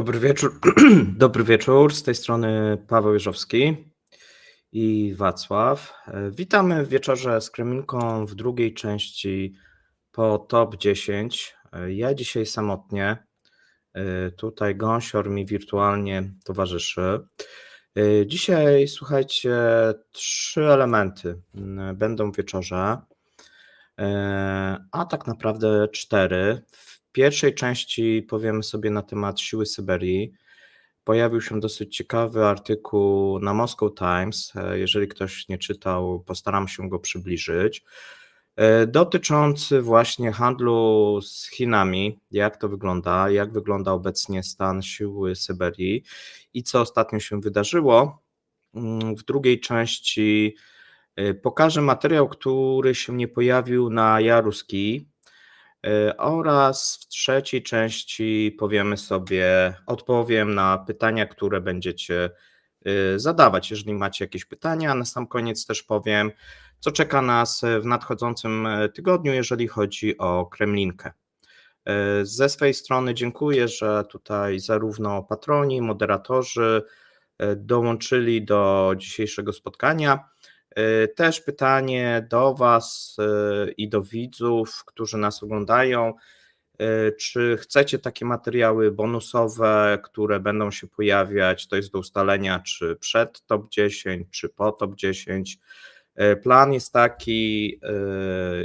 Dobry wieczór. Dobry wieczór. Z tej strony Paweł Jeżowski i Wacław. Witamy w wieczorze z Kremlinką w drugiej części po top 10. Ja dzisiaj samotnie. Tutaj gąsior mi wirtualnie towarzyszy. Dzisiaj, słuchajcie, 3 elementy będą w wieczorze, a tak naprawdę 4. W pierwszej części powiemy sobie na temat siły Syberii. Pojawił się dosyć ciekawy artykuł na Moscow Times. Jeżeli ktoś nie czytał, postaram się go przybliżyć. Dotyczący właśnie handlu z Chinami, jak to wygląda, jak wygląda obecnie stan siły Syberii i co ostatnio się wydarzyło. W drugiej części pokażę materiał, który się nie pojawił na Jaruski, oraz w trzeciej części odpowiem na pytania, które będziecie zadawać, jeżeli macie jakieś pytania. Na sam koniec też powiem, co czeka nas w nadchodzącym tygodniu, jeżeli chodzi o Kremlinkę. Ze swojej strony dziękuję, że tutaj zarówno patroni, moderatorzy dołączyli do dzisiejszego spotkania. Też pytanie do Was i do widzów, którzy nas oglądają. Czy chcecie takie materiały bonusowe, które będą się pojawiać? To jest do ustalenia, czy przed top 10, czy po top 10. Plan jest taki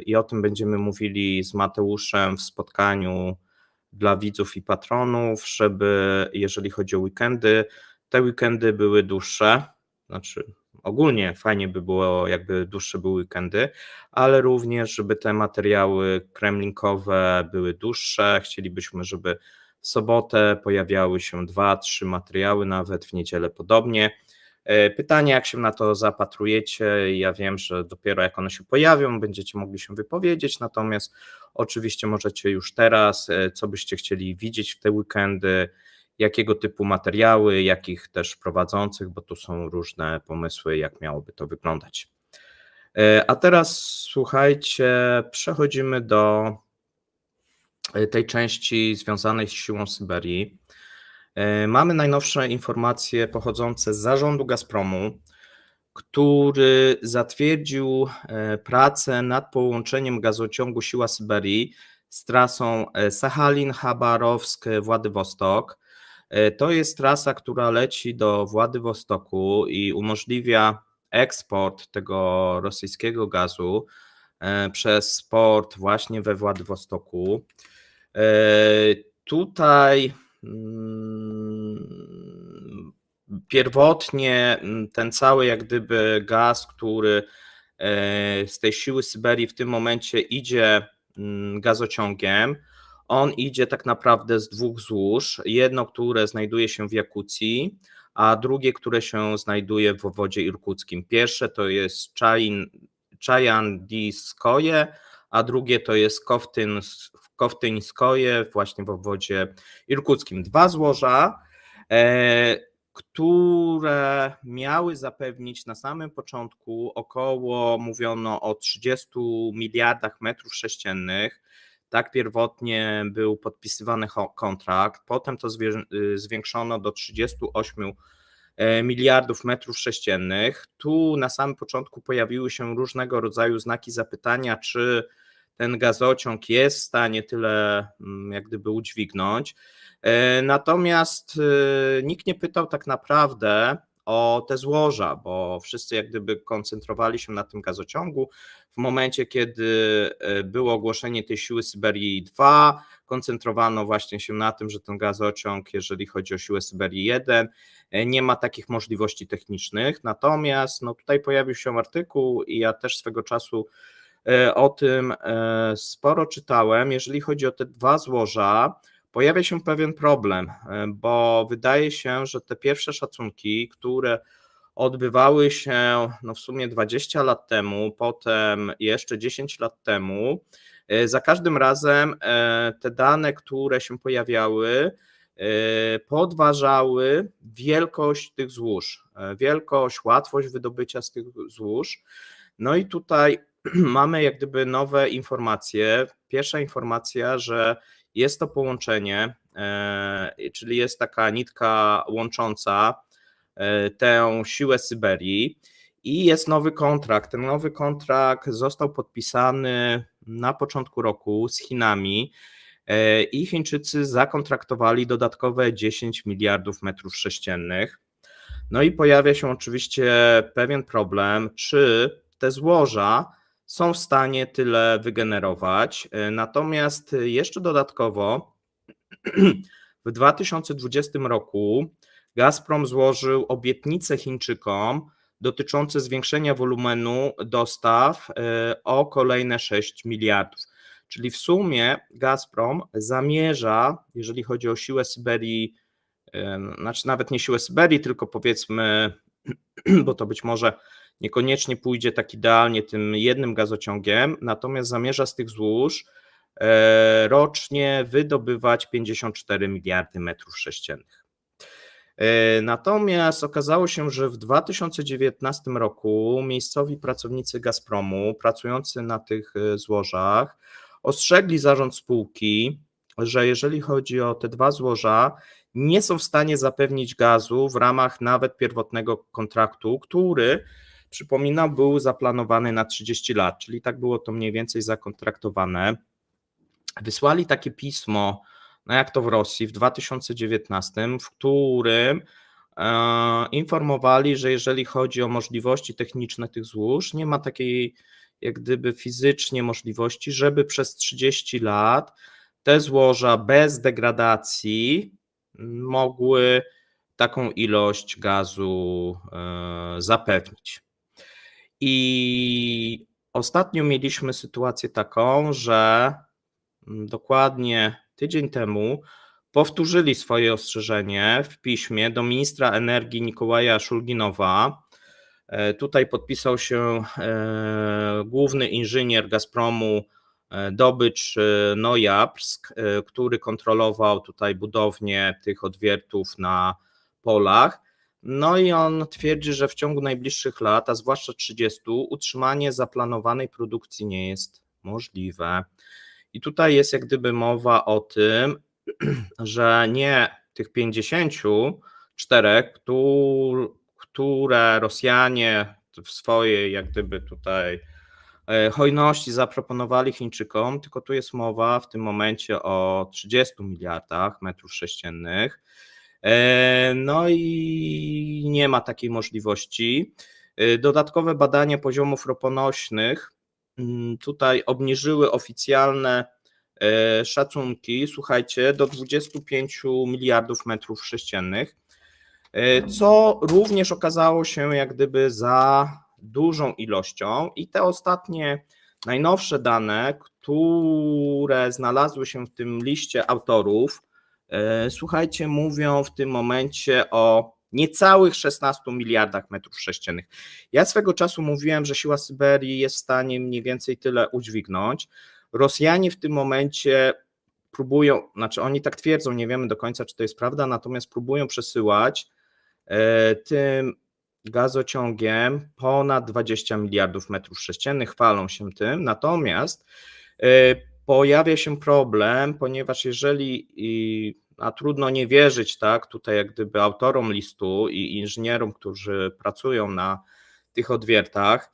i o tym będziemy mówili z Mateuszem w spotkaniu dla widzów i patronów, żeby jeżeli chodzi o weekendy, te weekendy były dłuższe, znaczy ogólnie fajnie by było, jakby dłuższe były weekendy, ale również, żeby te materiały kremlinkowe były dłuższe. Chcielibyśmy, żeby w sobotę pojawiały się 2-3 materiały, nawet w niedzielę podobnie. Pytanie, jak się na to zapatrujecie? Ja wiem, że dopiero jak one się pojawią, będziecie mogli się wypowiedzieć, natomiast oczywiście możecie już teraz, co byście chcieli widzieć w te weekendy, jakiego typu materiały, jakich też prowadzących, bo tu są różne pomysły, jak miałoby to wyglądać. A teraz słuchajcie, przechodzimy do tej części związanej z siłą Syberii. Mamy najnowsze informacje pochodzące z zarządu Gazpromu, który zatwierdził pracę nad połączeniem gazociągu Siła Syberii z trasą Sachalin-Chabarowsk-Władywostok. To jest trasa, która leci do Władywostoku i umożliwia eksport tego rosyjskiego gazu przez port właśnie we Władywostoku. Tutaj pierwotnie ten cały jak gdyby gaz, który z tej siły Syberii w tym momencie idzie gazociągiem, on idzie tak naprawdę z 2 złóż. Jedno, które znajduje się w Jakucji, a drugie, które się znajduje w obwodzie irkuckim. Pierwsze to jest Czajandiskoje, a drugie to jest Kowtyńskoje, właśnie w obwodzie irkuckim. 2 złoża, które miały zapewnić na samym początku mówiono o 30 miliardach metrów sześciennych. Tak pierwotnie był podpisywany kontrakt, potem to zwiększono do 38 miliardów metrów sześciennych. Tu na samym początku pojawiły się różnego rodzaju znaki zapytania, czy ten gazociąg jest w stanie tyle jak gdyby udźwignąć. Natomiast nikt nie pytał tak naprawdę o te złoża, bo wszyscy jak gdyby koncentrowali się na tym gazociągu. W momencie, kiedy było ogłoszenie tej siły Syberii 2, koncentrowano właśnie się na tym, że ten gazociąg, jeżeli chodzi o siłę Syberii 1, nie ma takich możliwości technicznych. Natomiast tutaj pojawił się artykuł i ja też swego czasu o tym sporo czytałem. Jeżeli chodzi o te 2 złoża, pojawia się pewien problem, bo wydaje się, że te pierwsze szacunki, które odbywały się w sumie 20 lat temu, potem jeszcze 10 lat temu, za każdym razem te dane, które się pojawiały, podważały wielkość tych złóż, łatwość wydobycia z tych złóż. No i tutaj mamy jak gdyby nowe informacje. Pierwsza informacja, że jest to połączenie czyli jest taka nitka łącząca tę siłę Syberii i jest nowy kontrakt. Ten nowy kontrakt został podpisany na początku roku z Chinami i Chińczycy zakontraktowali dodatkowe 10 miliardów metrów sześciennych. No i pojawia się oczywiście pewien problem, czy te złoża są w stanie tyle wygenerować. Natomiast jeszcze dodatkowo w 2020 roku Gazprom złożył obietnicę Chińczykom dotyczące zwiększenia wolumenu dostaw o kolejne 6 miliardów. Czyli w sumie Gazprom zamierza, jeżeli chodzi o siłę Syberii, znaczy nawet nie siłę Syberii, tylko powiedzmy, bo to być może niekoniecznie pójdzie tak idealnie tym jednym gazociągiem, natomiast zamierza z tych złóż rocznie wydobywać 54 miliardy metrów sześciennych. Natomiast okazało się, że w 2019 roku miejscowi pracownicy Gazpromu pracujący na tych złożach ostrzegli zarząd spółki, że jeżeli chodzi o te dwa złoża, nie są w stanie zapewnić gazu w ramach nawet pierwotnego kontraktu, który, przypominam, był zaplanowany na 30 lat, czyli tak było to mniej więcej zakontraktowane. Wysłali takie pismo, no jak to w Rosji w 2019, w którym informowali, że jeżeli chodzi o możliwości techniczne tych złóż, nie ma takiej jak gdyby fizycznie możliwości, żeby przez 30 lat te złoża bez degradacji mogły taką ilość gazu zapewnić. I ostatnio mieliśmy sytuację taką, że dokładnie tydzień temu powtórzyli swoje ostrzeżenie w piśmie do ministra energii Nikołaja Szulginowa. Tutaj podpisał się główny inżynier Gazpromu Dobycz Nojabrsk, który kontrolował tutaj budownię tych odwiertów na polach. No i on twierdzi, że w ciągu najbliższych lat, a zwłaszcza 30, utrzymanie zaplanowanej produkcji nie jest możliwe. I tutaj jest jak gdyby mowa o tym, że nie tych 54, które Rosjanie w swojej jak gdyby tutaj hojności zaproponowali Chińczykom, tylko tu jest mowa w tym momencie o 30 miliardach metrów sześciennych. No i nie ma takiej możliwości. Dodatkowe badania poziomów roponośnych tutaj obniżyły oficjalne szacunki, słuchajcie, do 25 miliardów metrów sześciennych, co również okazało się jak gdyby za dużą ilością i te ostatnie, najnowsze dane, które znalazły się w tym liście autorów, słuchajcie, mówią w tym momencie o niecałych 16 miliardach metrów sześciennych. Ja swego czasu mówiłem, że siła Syberii jest w stanie mniej więcej tyle udźwignąć. Rosjanie w tym momencie próbują, znaczy oni tak twierdzą, nie wiemy do końca, czy to jest prawda, natomiast próbują przesyłać tym gazociągiem ponad 20 miliardów metrów sześciennych, chwalą się tym, natomiast pojawia się problem, ponieważ jeżeli, a trudno nie wierzyć, tak, tutaj jak gdyby autorom listu i inżynierom, którzy pracują na tych odwiertach,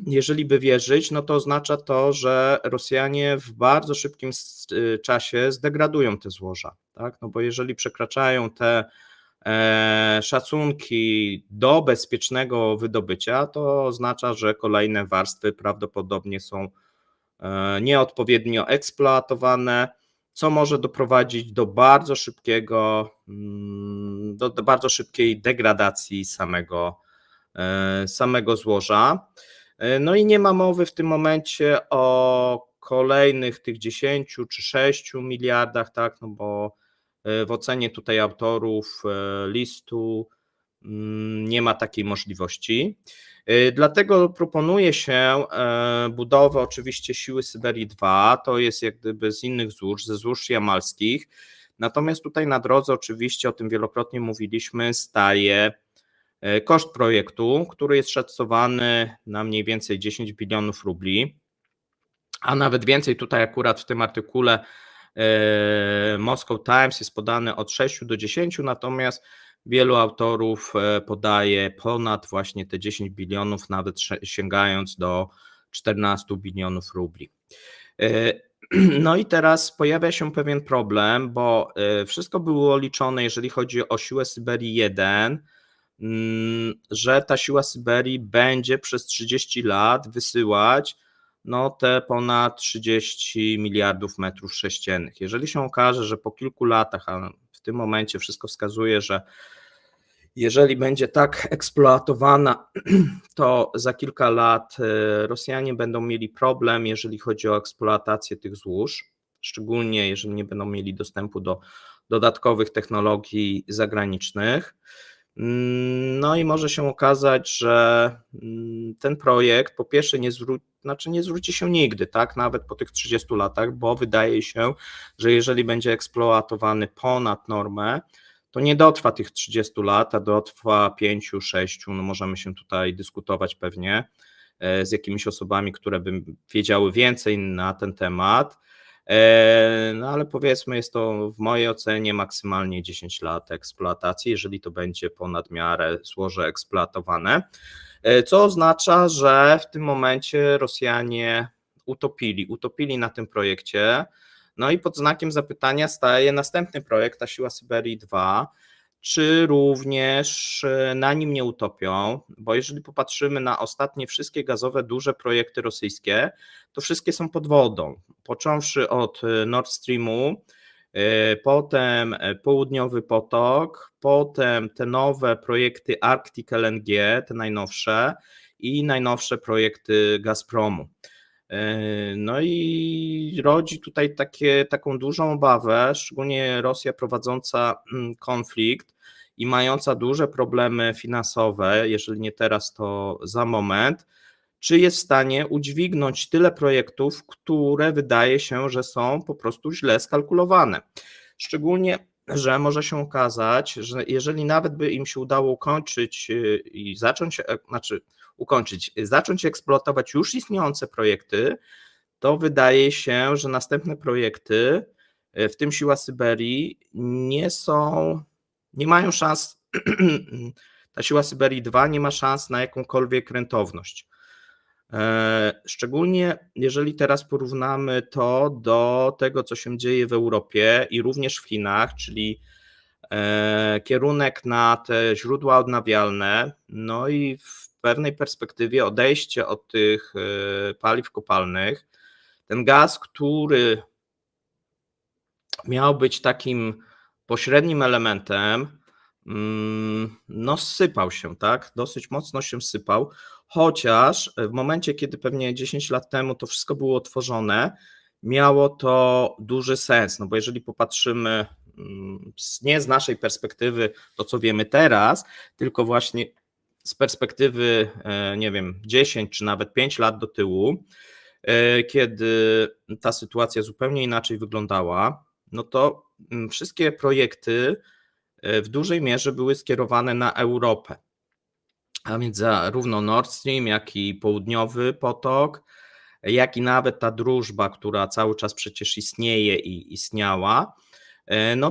jeżeli by wierzyć, no to oznacza to, że Rosjanie w bardzo szybkim czasie zdegradują te złoża, tak, no bo jeżeli przekraczają te szacunki do bezpiecznego wydobycia, to oznacza, że kolejne warstwy prawdopodobnie są nieodpowiednio eksploatowane, co może doprowadzić do bardzo szybkiej degradacji samego złoża. No i nie ma mowy w tym momencie o kolejnych tych 10 czy 6 miliardach, tak, no bo w ocenie tutaj autorów listu nie ma takiej możliwości. Dlatego proponuje się budowę oczywiście siły Syberii 2, to jest jak gdyby z innych złóż, ze złóż jamalskich, natomiast tutaj na drodze oczywiście, o tym wielokrotnie mówiliśmy, staje koszt projektu, który jest szacowany na mniej więcej 10 bilionów rubli, a nawet więcej. Tutaj akurat w tym artykule Moscow Times jest podane od 6 do 10, natomiast wielu autorów podaje ponad właśnie te 10 bilionów, nawet sięgając do 14 bilionów rubli. No i teraz pojawia się pewien problem, bo wszystko było liczone, jeżeli chodzi o siłę Syberii 1, że ta siła Syberii będzie przez 30 lat wysyłać te ponad 30 miliardów metrów sześciennych. Jeżeli się okaże, że po kilku latach, a w tym momencie wszystko wskazuje, że jeżeli będzie tak eksploatowana, to za kilka lat Rosjanie będą mieli problem, jeżeli chodzi o eksploatację tych złóż, szczególnie jeżeli nie będą mieli dostępu do dodatkowych technologii zagranicznych. No i może się okazać, że ten projekt po pierwsze nie zwróci się nigdy, tak, nawet po tych 30 latach, bo wydaje się, że jeżeli będzie eksploatowany ponad normę, to nie dotrwa tych 30 lat, a dotrwa 5, 6, możemy się tutaj dyskutować pewnie z jakimiś osobami, które by wiedziały więcej na ten temat, ale powiedzmy jest to w mojej ocenie maksymalnie 10 lat eksploatacji, jeżeli to będzie ponad miarę złoże eksploatowane, co oznacza, że w tym momencie Rosjanie utopili na tym projekcie. No i pod znakiem zapytania staje następny projekt, ta siła Syberii 2, czy również na nim nie utopią, bo jeżeli popatrzymy na ostatnie wszystkie gazowe duże projekty rosyjskie, to wszystkie są pod wodą, począwszy od Nord Streamu, potem Południowy Potok, potem te nowe projekty Arctic LNG, te najnowsze i najnowsze projekty Gazpromu. No i rodzi tutaj taką dużą obawę, szczególnie Rosja prowadząca konflikt i mająca duże problemy finansowe, jeżeli nie teraz, to za moment, czy jest w stanie udźwignąć tyle projektów, które wydaje się, że są po prostu źle skalkulowane. Szczególnie, że może się okazać, że jeżeli nawet by im się udało ukończyć i zacząć eksploatować już istniejące projekty, to wydaje się, że następne projekty, w tym siła Syberii, nie mają szans, ta siła Syberii 2 nie ma szans na jakąkolwiek rentowność. Szczególnie jeżeli teraz porównamy to do tego, co się dzieje w Europie i również w Chinach, czyli kierunek na te źródła odnawialne, no i w pewnej perspektywie odejście od tych paliw kopalnych. Ten gaz, który miał być takim pośrednim elementem, zsypał się, tak? Dosyć mocno się sypał, chociaż w momencie, kiedy pewnie 10 lat temu to wszystko było tworzone, miało to duży sens, bo jeżeli popatrzymy nie z naszej perspektywy, to co wiemy teraz, tylko właśnie z perspektywy, nie wiem, 10 czy nawet 5 lat do tyłu, kiedy ta sytuacja zupełnie inaczej wyglądała, no to wszystkie projekty w dużej mierze były skierowane na Europę, a więc zarówno Nord Stream, jak i Południowy Potok, jak i nawet ta drużba, która cały czas przecież istnieje i istniała,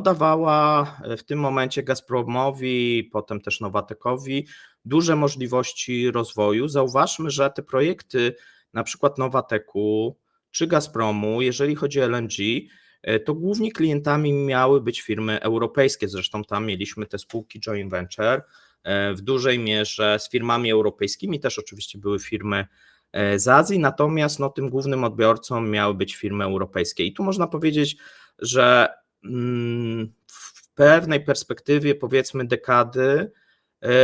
dawała w tym momencie Gazpromowi, potem też Nowatekowi duże możliwości rozwoju. Zauważmy, że te projekty, na przykład Nowateku czy Gazpromu, jeżeli chodzi o LNG, to głównie klientami miały być firmy europejskie, zresztą tam mieliśmy te spółki joint venture w dużej mierze z firmami europejskimi, też oczywiście były firmy z Azji, natomiast tym głównym odbiorcą miały być firmy europejskie. I tu można powiedzieć, że w pewnej perspektywie, powiedzmy dekady,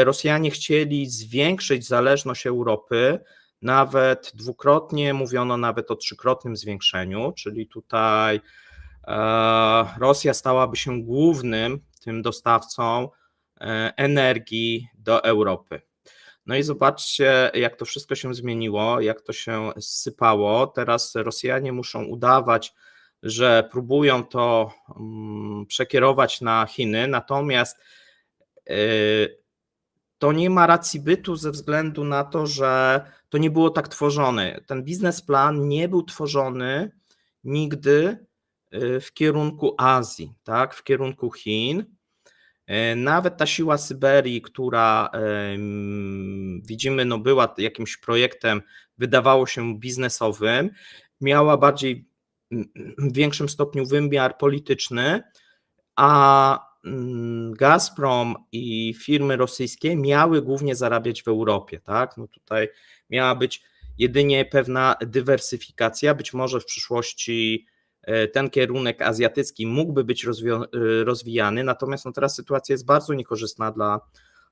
Rosjanie chcieli zwiększyć zależność Europy, nawet dwukrotnie, mówiono nawet o trzykrotnym zwiększeniu, czyli tutaj Rosja stałaby się głównym tym dostawcą energii do Europy. No i zobaczcie, jak to wszystko się zmieniło, jak to się zsypało. Teraz Rosjanie muszą udawać, że próbują to przekierować na Chiny, natomiast to nie ma racji bytu ze względu na to, że to nie było tak tworzone. Ten biznesplan nie był tworzony nigdy w kierunku Azji, tak, w kierunku Chin. Nawet ta siła Syberii, która widzimy, no była jakimś projektem, wydawało się biznesowym, miała bardziej w większym stopniu wymiar polityczny, a Gazprom i firmy rosyjskie miały głównie zarabiać w Europie, tak? No tutaj miała być jedynie pewna dywersyfikacja, być może w przyszłości ten kierunek azjatycki mógłby być rozwijany, natomiast no teraz sytuacja jest bardzo niekorzystna dla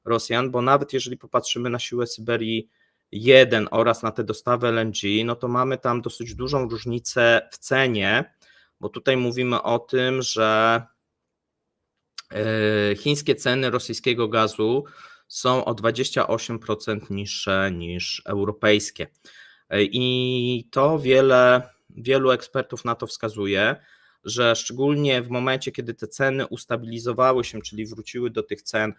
Rosjan, bo nawet jeżeli popatrzymy na siłę Syberii 1 oraz na te dostawy LNG, no to mamy tam dosyć dużą różnicę w cenie, bo tutaj mówimy o tym, że chińskie ceny rosyjskiego gazu są o 28% niższe niż europejskie. I to wielu ekspertów na to wskazuje, że szczególnie w momencie, kiedy te ceny ustabilizowały się, czyli wróciły do tych cen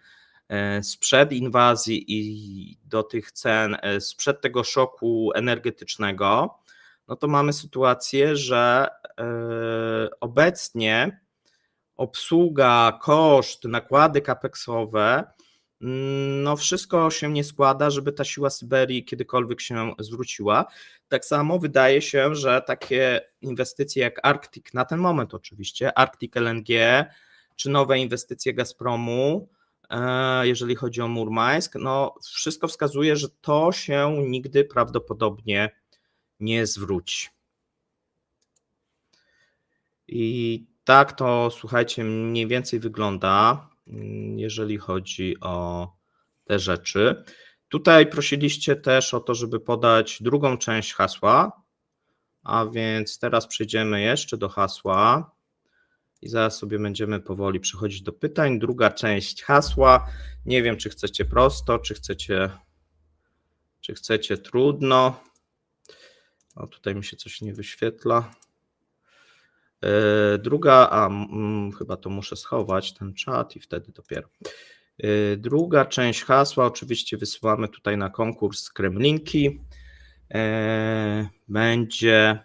sprzed inwazji i do tych cen sprzed tego szoku energetycznego, no to mamy sytuację, że obecnie obsługa, koszt, nakłady kapeksowe, no wszystko się nie składa, żeby ta siła Syberii kiedykolwiek się zwróciła. Tak samo wydaje się, że takie inwestycje jak Arctic, na ten moment oczywiście, Arctic LNG, czy nowe inwestycje Gazpromu, jeżeli chodzi o Murmańsk, no wszystko wskazuje, że to się nigdy prawdopodobnie nie zwróci. I tak to, słuchajcie, mniej więcej wygląda, jeżeli chodzi o te rzeczy. Tutaj prosiliście też o to, żeby podać drugą część hasła, a więc teraz przejdziemy jeszcze do hasła i zaraz sobie będziemy powoli przechodzić do pytań. Druga część hasła, nie wiem, czy chcecie prosto, czy chcecie trudno. O, tutaj mi się coś nie wyświetla. Druga, chyba to muszę schować, ten czat i wtedy dopiero. Druga część hasła, oczywiście wysyłamy tutaj na konkurs Kremlinki. Będzie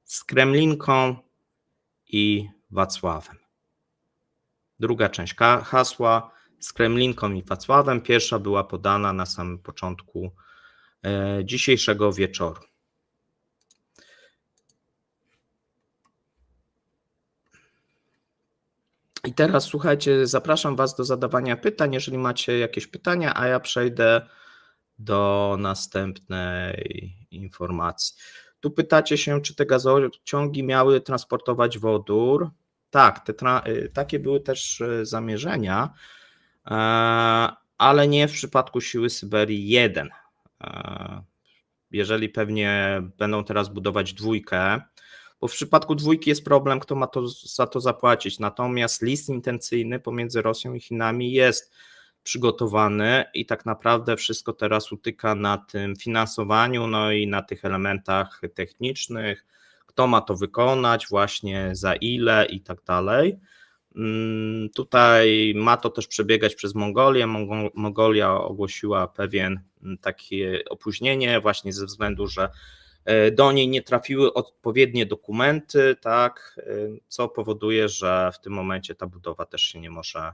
z Kremlinką i Wacławem. Druga część hasła z Kremlinką i Wacławem. Pierwsza była podana na samym początku dzisiejszego wieczoru. I teraz słuchajcie, zapraszam Was do zadawania pytań, jeżeli macie jakieś pytania, a ja przejdę do następnej informacji. Tu pytacie się, czy te gazociągi miały transportować wodór. Tak, takie były też zamierzenia, ale nie w przypadku siły Syberii 1. Jeżeli pewnie będą teraz budować dwójkę, bo w przypadku dwójki jest problem, kto ma za to zapłacić. Natomiast list intencyjny pomiędzy Rosją i Chinami jest przygotowany i tak naprawdę wszystko teraz utyka na tym finansowaniu, no i na tych elementach technicznych, kto ma to wykonać, właśnie za ile i tak dalej. Tutaj ma to też przebiegać przez Mongolię. Mongolia ogłosiła pewien takie opóźnienie właśnie ze względu, że do niej nie trafiły odpowiednie dokumenty, tak, co powoduje, że w tym momencie ta budowa też się nie może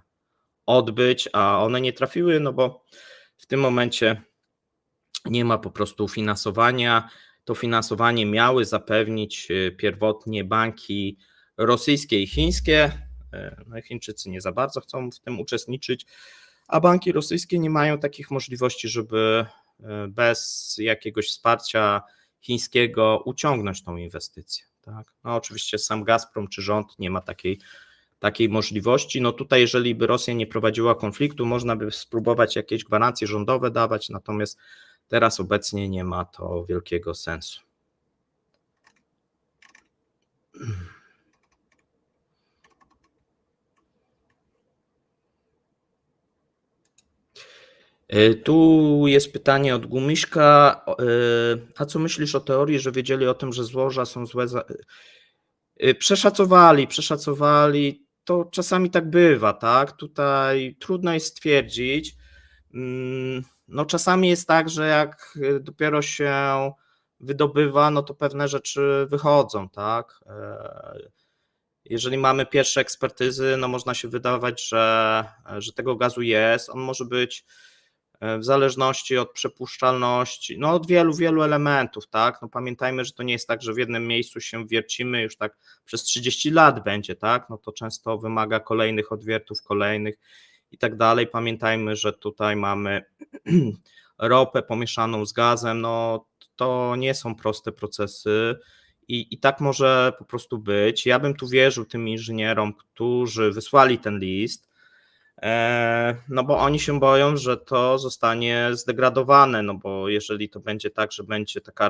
odbyć, a one nie trafiły, no bo w tym momencie nie ma po prostu finansowania. To finansowanie miały zapewnić pierwotnie banki rosyjskie i chińskie. No Chińczycy nie za bardzo chcą w tym uczestniczyć, a banki rosyjskie nie mają takich możliwości, żeby bez jakiegoś wsparcia chińskiego uciągnąć tą inwestycję. Tak? No oczywiście sam Gazprom czy rząd nie ma takiej możliwości. No tutaj, jeżeli by Rosja nie prowadziła konfliktu, można by spróbować jakieś gwarancje rządowe dawać, natomiast teraz obecnie nie ma to wielkiego sensu. Tu jest pytanie od Gumiszka. A co myślisz o teorii, że wiedzieli o tym, że złoża są złe? Przeszacowali. To czasami tak bywa, tak? Tutaj trudno jest stwierdzić. No czasami jest tak, że jak dopiero się wydobywa, no to pewne rzeczy wychodzą, tak? Jeżeli mamy pierwsze ekspertyzy, no można się wydawać, że tego gazu jest. On może być w zależności od przepuszczalności, no od wielu, wielu elementów, tak? No pamiętajmy, że to nie jest tak, że w jednym miejscu się wiercimy już tak przez 30 lat będzie, tak? No to często wymaga kolejnych odwiertów, kolejnych i tak dalej. Pamiętajmy, że tutaj mamy ropę pomieszaną z gazem, no to nie są proste procesy i tak może po prostu być. Ja bym tu wierzył tym inżynierom, którzy wysłali ten list, no bo oni się boją, że to zostanie zdegradowane, no bo jeżeli to będzie tak, że będzie taka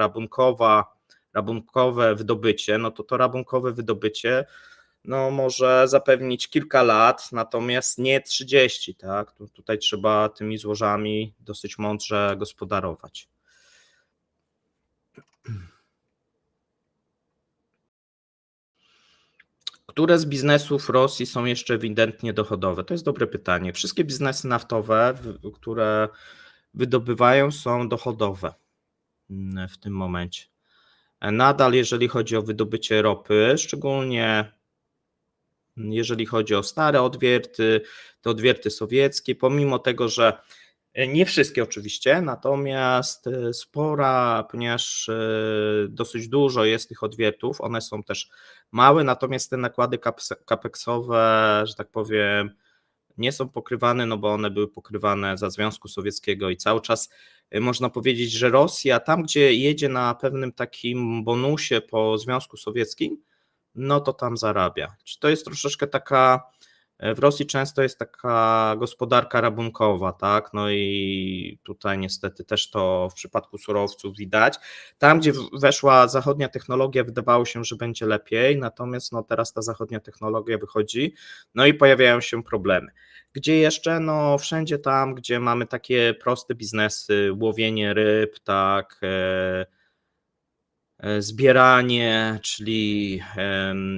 rabunkowe wydobycie, no to rabunkowe wydobycie no może zapewnić kilka lat, natomiast nie 30, tak? Tutaj trzeba tymi złożami dosyć mądrze gospodarować. Które z biznesów Rosji są jeszcze ewidentnie dochodowe? To jest dobre pytanie. Wszystkie biznesy naftowe, które wydobywają, są dochodowe w tym momencie. Nadal, jeżeli chodzi o wydobycie ropy, szczególnie jeżeli chodzi o stare odwierty, te odwierty sowieckie, pomimo tego, że nie wszystkie oczywiście, natomiast spora, ponieważ dosyć dużo jest tych odwiertów, one są też małe, natomiast te nakłady kapeksowe, że tak powiem, nie są pokrywane, no bo one były pokrywane za Związku Sowieckiego i cały czas można powiedzieć, że Rosja tam, gdzie jedzie na pewnym takim bonusie po Związku Sowieckim, no to tam zarabia. To jest troszeczkę taka, w Rosji często jest taka gospodarka rabunkowa, tak, no i tutaj niestety też to w przypadku surowców widać. Tam, gdzie weszła zachodnia technologia, wydawało się, że będzie lepiej, natomiast no teraz ta zachodnia technologia wychodzi, no i pojawiają się problemy. Gdzie jeszcze? No wszędzie tam, gdzie mamy takie proste biznesy, łowienie ryb, tak, zbieranie, czyli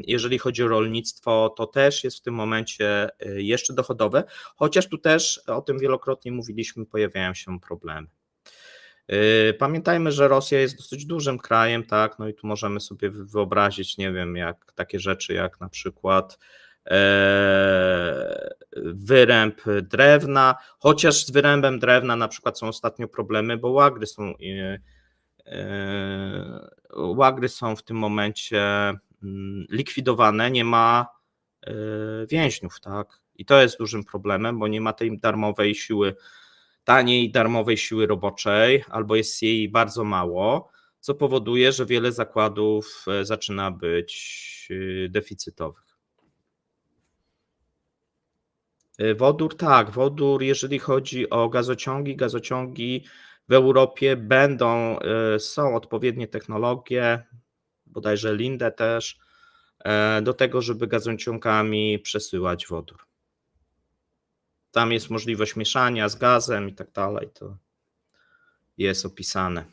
jeżeli chodzi o rolnictwo, to też jest w tym momencie jeszcze dochodowe, chociaż tu też o tym wielokrotnie mówiliśmy, pojawiają się problemy. Pamiętajmy, że Rosja jest dosyć dużym krajem, tak, no i tu możemy sobie wyobrazić, nie wiem, jak takie rzeczy jak na przykład wyręb drewna, chociaż z wyrębem drewna na przykład są ostatnio problemy, bo łagry są w tym momencie likwidowane, nie ma więźniów, tak? I to jest dużym problemem, bo nie ma tej darmowej siły, taniej darmowej siły roboczej, albo jest jej bardzo mało, co powoduje, że wiele zakładów zaczyna być deficytowych. Wodór, tak, wodór, jeżeli chodzi o gazociągi w Europie są odpowiednie technologie, bodajże Linde też, do tego, żeby gazociągami przesyłać wodór. Tam jest możliwość mieszania z gazem i tak dalej, to jest opisane.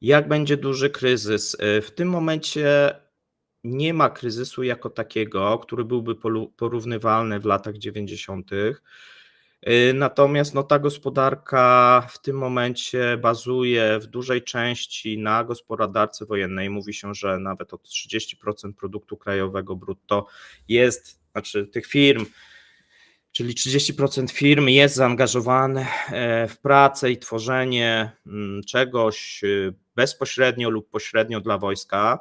Jak będzie duży kryzys? W tym momencie nie ma kryzysu jako takiego, który byłby porównywalny w latach 90. Natomiast no, ta gospodarka w tym momencie bazuje w dużej części na gospodarce wojennej. Mówi się, że nawet o 30% produktu krajowego brutto jest, znaczy tych firm, czyli 30% firm jest zaangażowane w pracę i tworzenie czegoś bezpośrednio lub pośrednio dla wojska,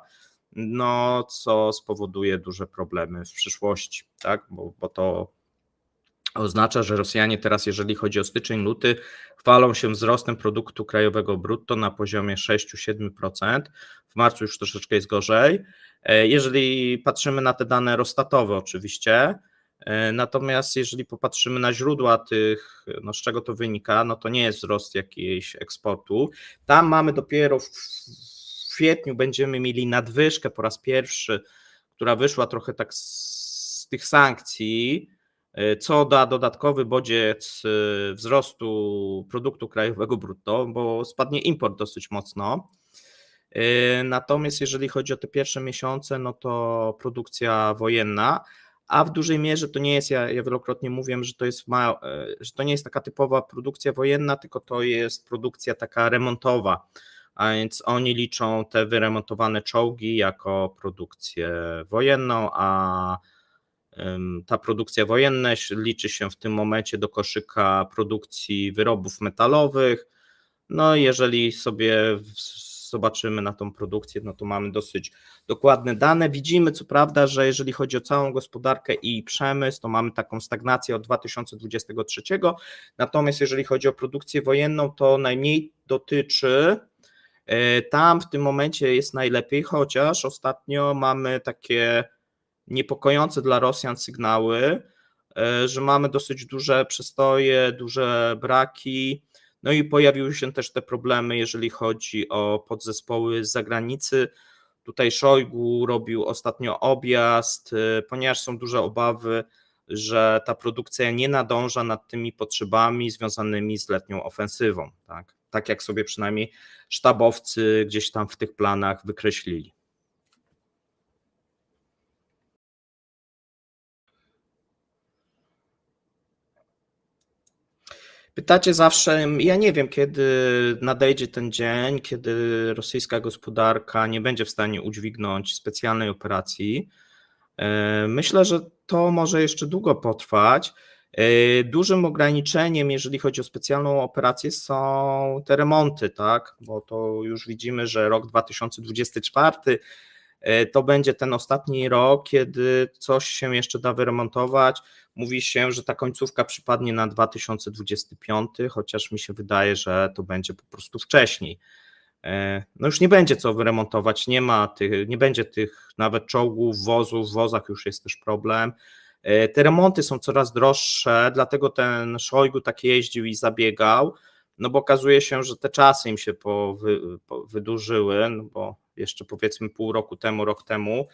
no co spowoduje duże problemy w przyszłości, tak? Bo to oznacza, że Rosjanie teraz, jeżeli chodzi o styczeń, luty, chwalą się wzrostem produktu krajowego brutto na poziomie 6-7%. W marcu już troszeczkę jest gorzej. Jeżeli patrzymy na te dane Rostatowe oczywiście, natomiast jeżeli popatrzymy na źródła tych, no z czego to wynika, no to nie jest wzrost jakiejś eksportu. Tam mamy dopiero w kwietniu będziemy mieli nadwyżkę po raz pierwszy, która wyszła trochę tak z tych sankcji, co da dodatkowy bodziec wzrostu produktu krajowego brutto, bo spadnie import dosyć mocno. Natomiast jeżeli chodzi o te pierwsze miesiące, no to produkcja wojenna, a w dużej mierze to nie jest, ja wielokrotnie mówię, że to nie jest taka typowa produkcja wojenna, tylko to jest produkcja taka remontowa, a więc oni liczą te wyremontowane czołgi jako produkcję wojenną, a ta produkcja wojenna liczy się w tym momencie do koszyka produkcji wyrobów metalowych. No jeżeli sobie zobaczymy na tą produkcję, no to mamy dosyć dokładne dane. Widzimy co prawda, że jeżeli chodzi o całą gospodarkę i przemysł, to mamy taką stagnację od 2023, natomiast jeżeli chodzi o produkcję wojenną, to najmniej dotyczy. Tam w tym momencie jest najlepiej, chociaż ostatnio mamy takie niepokojące dla Rosjan sygnały, że mamy dosyć duże przestoje, duże braki, no i pojawiły się też te problemy, jeżeli chodzi o podzespoły z zagranicy. Tutaj Szojgu robił ostatnio objazd, ponieważ są duże obawy, że ta produkcja nie nadąża nad tymi potrzebami związanymi z letnią ofensywą, tak jak sobie przynajmniej sztabowcy gdzieś tam w tych planach wykreślili. Pytacie zawsze, ja nie wiem, kiedy nadejdzie ten dzień, kiedy rosyjska gospodarka nie będzie w stanie udźwignąć specjalnej operacji. Myślę, że to może jeszcze długo potrwać. Dużym ograniczeniem, jeżeli chodzi o specjalną operację, są te remonty, tak? Bo to już widzimy, że rok 2024 to będzie ten ostatni rok, kiedy coś się jeszcze da wyremontować. Mówi się, że ta końcówka przypadnie na 2025, chociaż mi się wydaje, że to będzie po prostu wcześniej. No już nie będzie co wyremontować, nie będzie tych nawet czołgów, wozów, w wozach już jest też problem. Te remonty są coraz droższe, dlatego ten Szojgu tak jeździł i zabiegał, no bo okazuje się, że te czasy im się wydłużyły, no bo jeszcze powiedzmy pół roku temu, rok temu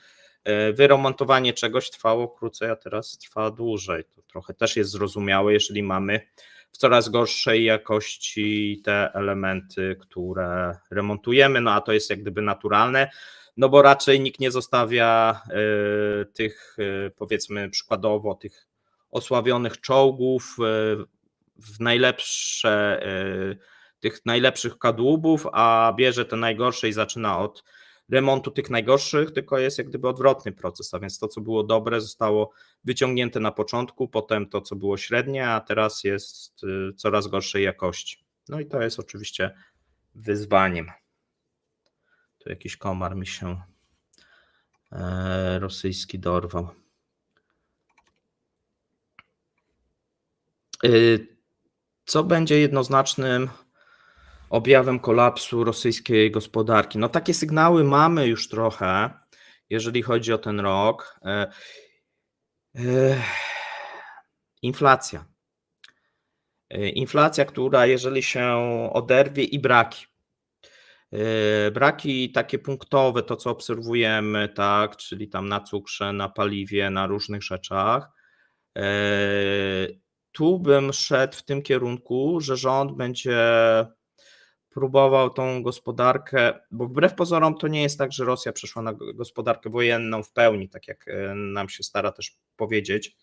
wyremontowanie czegoś trwało krócej, a teraz trwa dłużej. To trochę też jest zrozumiałe, jeżeli mamy w coraz gorszej jakości te elementy, które remontujemy, no a to jest jak gdyby naturalne, no bo raczej nikt nie zostawia tych, powiedzmy przykładowo, tych osławionych czołgów w najlepsze, tych najlepszych kadłubów, a bierze te najgorsze i zaczyna od remontu tych najgorszych, tylko jest jak gdyby odwrotny proces, a więc to, co było dobre, zostało wyciągnięte na początku, potem to, co było średnie, a teraz jest coraz gorszej jakości. No i to jest oczywiście wyzwaniem. Tu jakiś komar mi się rosyjski dorwał. Co będzie jednoznacznym objawem kolapsu rosyjskiej gospodarki? No takie sygnały mamy już trochę, jeżeli chodzi o ten rok. Inflacja. Inflacja, która jeżeli się oderwie i braki. Braki takie punktowe, to co obserwujemy, tak, czyli tam na cukrze, na paliwie, na różnych rzeczach. Tu bym szedł w tym kierunku, że rząd będzie próbował tą gospodarkę, bo wbrew pozorom to nie jest tak, że Rosja przeszła na gospodarkę wojenną w pełni, tak jak nam się stara też powiedzieć,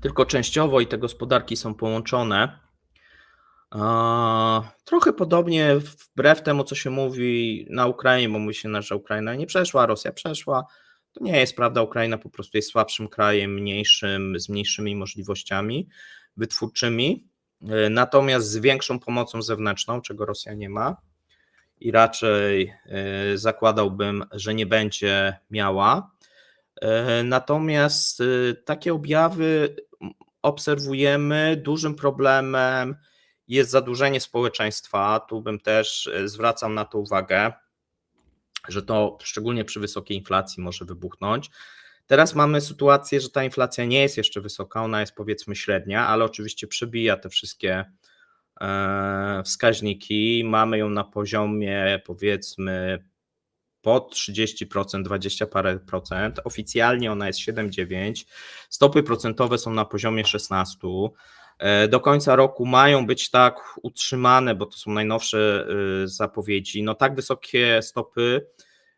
tylko częściowo i te gospodarki są połączone. Trochę podobnie wbrew temu, co się mówi na Ukrainie, bo mówi się, że Ukraina nie przeszła, Rosja przeszła. To nie jest prawda, Ukraina po prostu jest słabszym krajem, mniejszym, z mniejszymi możliwościami wytwórczymi, natomiast z większą pomocą zewnętrzną, czego Rosja nie ma i raczej zakładałbym, że nie będzie miała. Natomiast takie objawy obserwujemy. Dużym problemem jest zadłużenie społeczeństwa. Tu bym też zwracał na to uwagę, że to szczególnie przy wysokiej inflacji może wybuchnąć. Teraz mamy sytuację, że ta inflacja nie jest jeszcze wysoka, ona jest powiedzmy średnia, ale oczywiście przebija te wszystkie wskaźniki. Mamy ją na poziomie powiedzmy po 30%, 20 parę procent. Oficjalnie ona jest 7,9. Stopy procentowe są na poziomie 16%. Do końca roku mają być tak utrzymane, bo to są najnowsze zapowiedzi. No tak wysokie stopy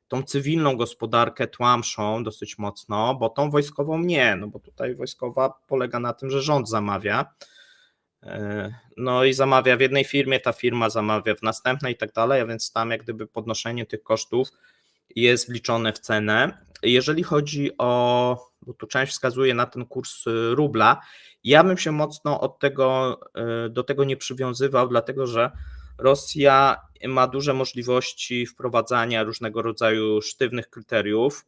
tą cywilną gospodarkę tłamszą dosyć mocno, bo tą wojskową nie, no bo tutaj wojskowa polega na tym, że rząd zamawia. No i zamawia w jednej firmie, ta firma zamawia w następnej i tak dalej, a więc tam jak gdyby podnoszenie tych kosztów jest wliczone w cenę. Jeżeli chodzi o, bo tu część wskazuje na ten kurs rubla, ja bym się mocno do tego nie przywiązywał, dlatego że Rosja ma duże możliwości wprowadzania różnego rodzaju sztywnych kryteriów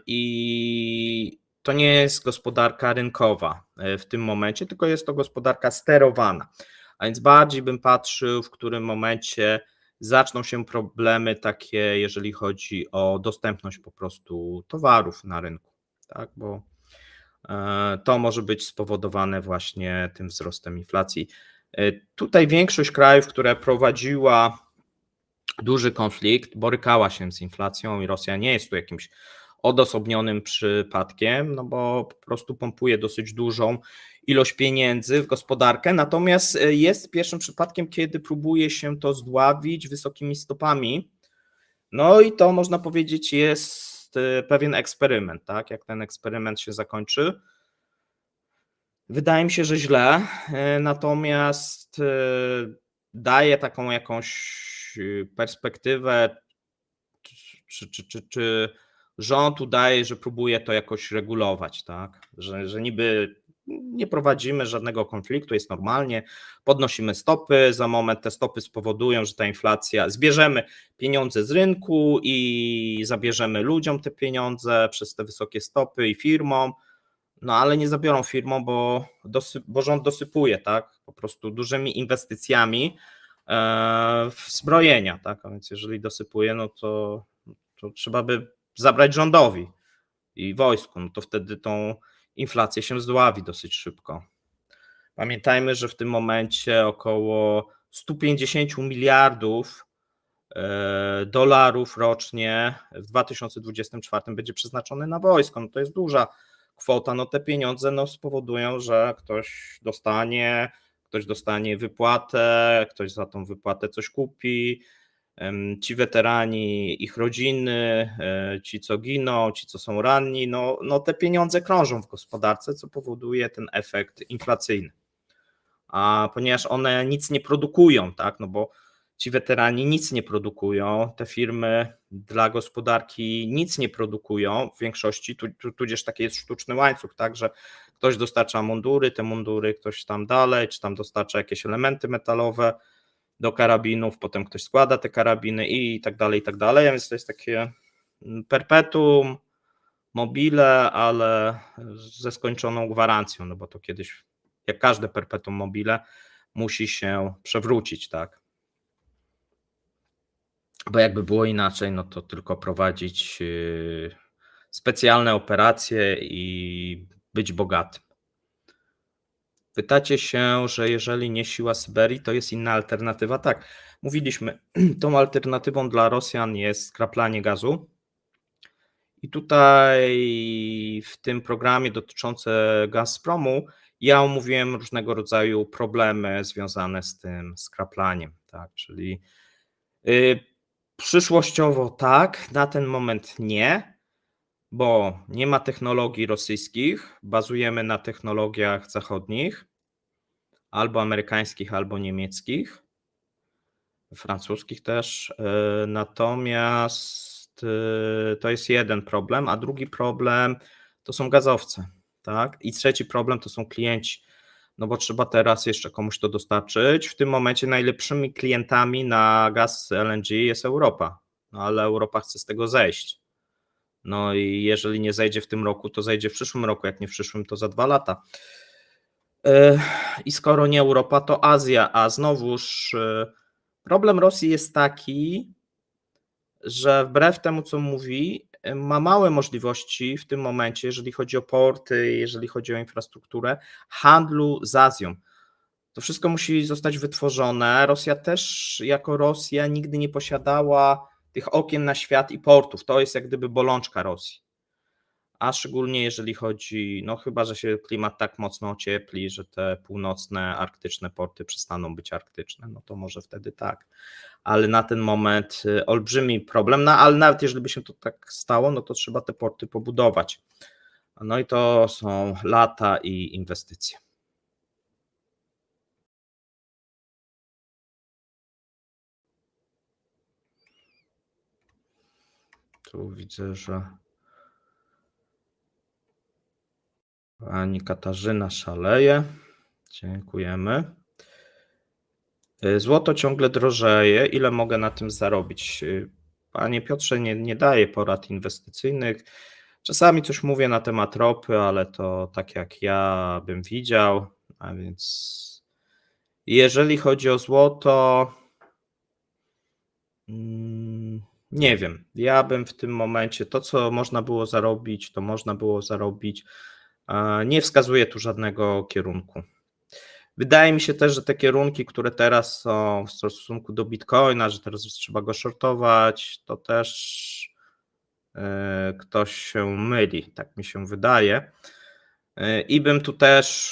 i to nie jest gospodarka rynkowa w tym momencie, tylko jest to gospodarka sterowana. A więc bardziej bym patrzył, w którym momencie zaczną się problemy takie, jeżeli chodzi o dostępność po prostu towarów na rynku, tak? Bo to może być spowodowane właśnie tym wzrostem inflacji. Tutaj większość krajów, która prowadziła duży konflikt, borykała się z inflacją i Rosja nie jest tu jakimś odosobnionym przypadkiem, no bo po prostu pompuje dosyć dużą ilość pieniędzy w gospodarkę, natomiast jest pierwszym przypadkiem, kiedy próbuje się to zdławić wysokimi stopami. No i to można powiedzieć jest pewien eksperyment, tak? Jak ten eksperyment się zakończy, wydaje mi się, że źle, natomiast daje taką jakąś perspektywę, czy rząd udaje, że próbuje to jakoś regulować, tak? Że niby nie prowadzimy żadnego konfliktu, jest normalnie, podnosimy stopy, za moment te stopy spowodują, że ta inflacja, zbierzemy pieniądze z rynku i zabierzemy ludziom te pieniądze przez te wysokie stopy i firmom, no ale nie zabiorą firmom, bo rząd dosypuje, tak, po prostu dużymi inwestycjami w zbrojenia, tak, a więc jeżeli dosypuje, no to trzeba by zabrać rządowi i wojsku, no to wtedy tą inflację się zdławi dosyć szybko. Pamiętajmy, że w tym momencie około 150 miliardów dolarów rocznie w 2024 będzie przeznaczone na wojsko, no to jest duża kwota, no te pieniądze no spowodują, że ktoś dostanie wypłatę, ktoś za tą wypłatę coś kupi, ci weterani, ich rodziny, ci co giną, ci co są ranni, no te pieniądze krążą w gospodarce, co powoduje ten efekt inflacyjny. A ponieważ one nic nie produkują, tak, no bo ci weterani nic nie produkują, te firmy dla gospodarki nic nie produkują w większości, tudzież taki jest sztuczny łańcuch, tak, że ktoś dostarcza mundury, te mundury ktoś tam dalej, czy tam dostarcza jakieś elementy metalowe do karabinów, potem ktoś składa te karabiny i tak dalej, a więc to jest takie perpetuum mobile, ale ze skończoną gwarancją, no bo to kiedyś, jak każde perpetuum mobile, musi się przewrócić, tak? Bo jakby było inaczej, no to tylko prowadzić specjalne operacje i być bogatym. Pytacie się, że jeżeli nie siła Syberii, to jest inna alternatywa. Tak, mówiliśmy, tą alternatywą dla Rosjan jest skraplanie gazu. I tutaj w tym programie dotyczącym Gazpromu ja omówiłem różnego rodzaju problemy związane z tym skraplaniem, tak, czyli przyszłościowo tak, na ten moment nie, bo nie ma technologii rosyjskich, bazujemy na technologiach zachodnich, albo amerykańskich, albo niemieckich, francuskich też, natomiast to jest jeden problem, a drugi problem to są gazowce, tak? I trzeci problem to są klienci, no bo trzeba teraz jeszcze komuś to dostarczyć. W tym momencie najlepszymi klientami na gaz LNG jest Europa, no ale Europa chce z tego zejść. No i jeżeli nie zejdzie w tym roku, to zejdzie w przyszłym roku, jak nie w przyszłym, to za 2 lata. I skoro nie Europa, to Azja, a znowuż problem Rosji jest taki, że wbrew temu, co mówi, ma małe możliwości w tym momencie, jeżeli chodzi o porty, jeżeli chodzi o infrastrukturę, handlu z Azją. To wszystko musi zostać wytworzone. Rosja też jako Rosja nigdy nie posiadała tych okien na świat i portów. To jest jak gdyby bolączka Rosji. A szczególnie jeżeli chodzi, no chyba, że się klimat tak mocno ociepli, że te północne, arktyczne porty przestaną być arktyczne, no to może wtedy tak. Ale na ten moment olbrzymi problem, no ale nawet jeżeli by się to tak stało, no to trzeba te porty pobudować. No i to są lata i inwestycje. Tu widzę, że pani Katarzyna szaleje. Dziękujemy. Złoto ciągle drożeje. Ile mogę na tym zarobić? Panie Piotrze, nie daję porad inwestycyjnych. Czasami coś mówię na temat ropy, ale to tak jak ja bym widział. A więc jeżeli chodzi o złoto, nie wiem. Ja bym w tym momencie to, co można było zarobić, to można było zarobić. Nie wskazuję tu żadnego kierunku. Wydaje mi się też, że te kierunki, które teraz są w stosunku do Bitcoina, że teraz trzeba go shortować, to też ktoś się myli, tak mi się wydaje. I bym tu też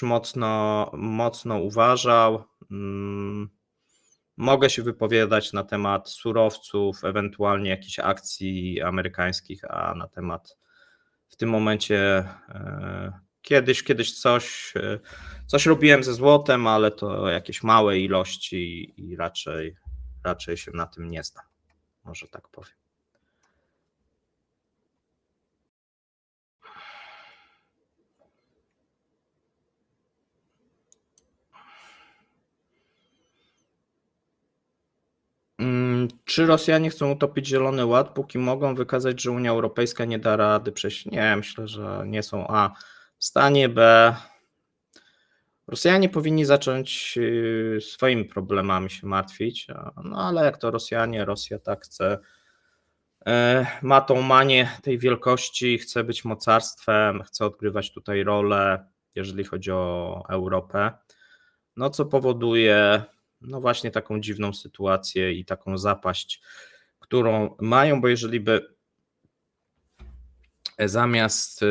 mocno uważał. Mogę się wypowiadać na temat surowców, ewentualnie jakichś akcji amerykańskich, a na temat w tym momencie kiedyś coś robiłem ze złotem, ale to jakieś małe ilości i raczej się na tym nie znam. Może tak powiem. Czy Rosjanie chcą utopić Zielony Ład, póki mogą wykazać, że Unia Europejska nie da rady przejść? Nie, myślę, że nie są w stanie, B. Rosjanie powinni zacząć swoimi problemami się martwić, no ale jak to Rosjanie, Rosja tak chce, ma tą manię tej wielkości, chce być mocarstwem, chce odgrywać tutaj rolę, jeżeli chodzi o Europę, no co powoduje no właśnie taką dziwną sytuację i taką zapaść, którą mają, bo jeżeli by zamiast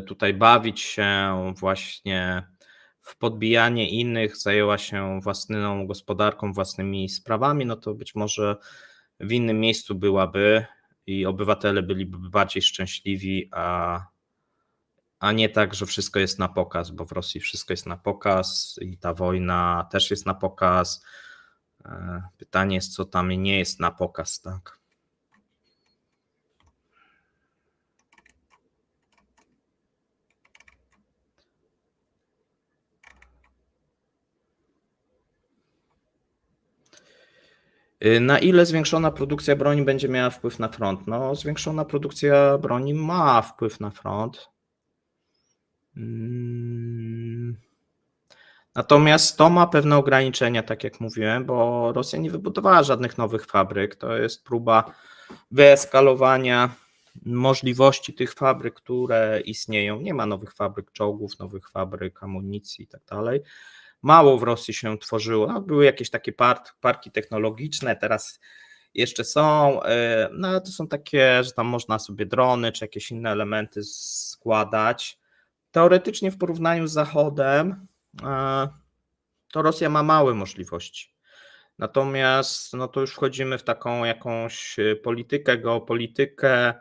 tutaj bawić się właśnie w podbijanie innych, zajęła się własną gospodarką, własnymi sprawami, no to być może w innym miejscu byłaby i obywatele byliby bardziej szczęśliwi, a nie tak, że wszystko jest na pokaz, bo w Rosji wszystko jest na pokaz i ta wojna też jest na pokaz. Pytanie jest, co tam nie jest na pokaz, tak? Na ile zwiększona produkcja broni będzie miała wpływ na front? No, zwiększona produkcja broni ma wpływ na front. Natomiast to ma pewne ograniczenia, tak jak mówiłem, bo Rosja nie wybudowała żadnych nowych fabryk. To jest próba wyeskalowania możliwości tych fabryk, które istnieją. Nie ma nowych fabryk czołgów, nowych fabryk amunicji i tak dalej. Mało w Rosji się tworzyło. No, były jakieś takie parki technologiczne, teraz jeszcze są, no ale to są takie, że tam można sobie drony czy jakieś inne elementy składać. Teoretycznie w porównaniu z Zachodem to Rosja ma małe możliwości. Natomiast no to już wchodzimy w taką jakąś politykę, geopolitykę,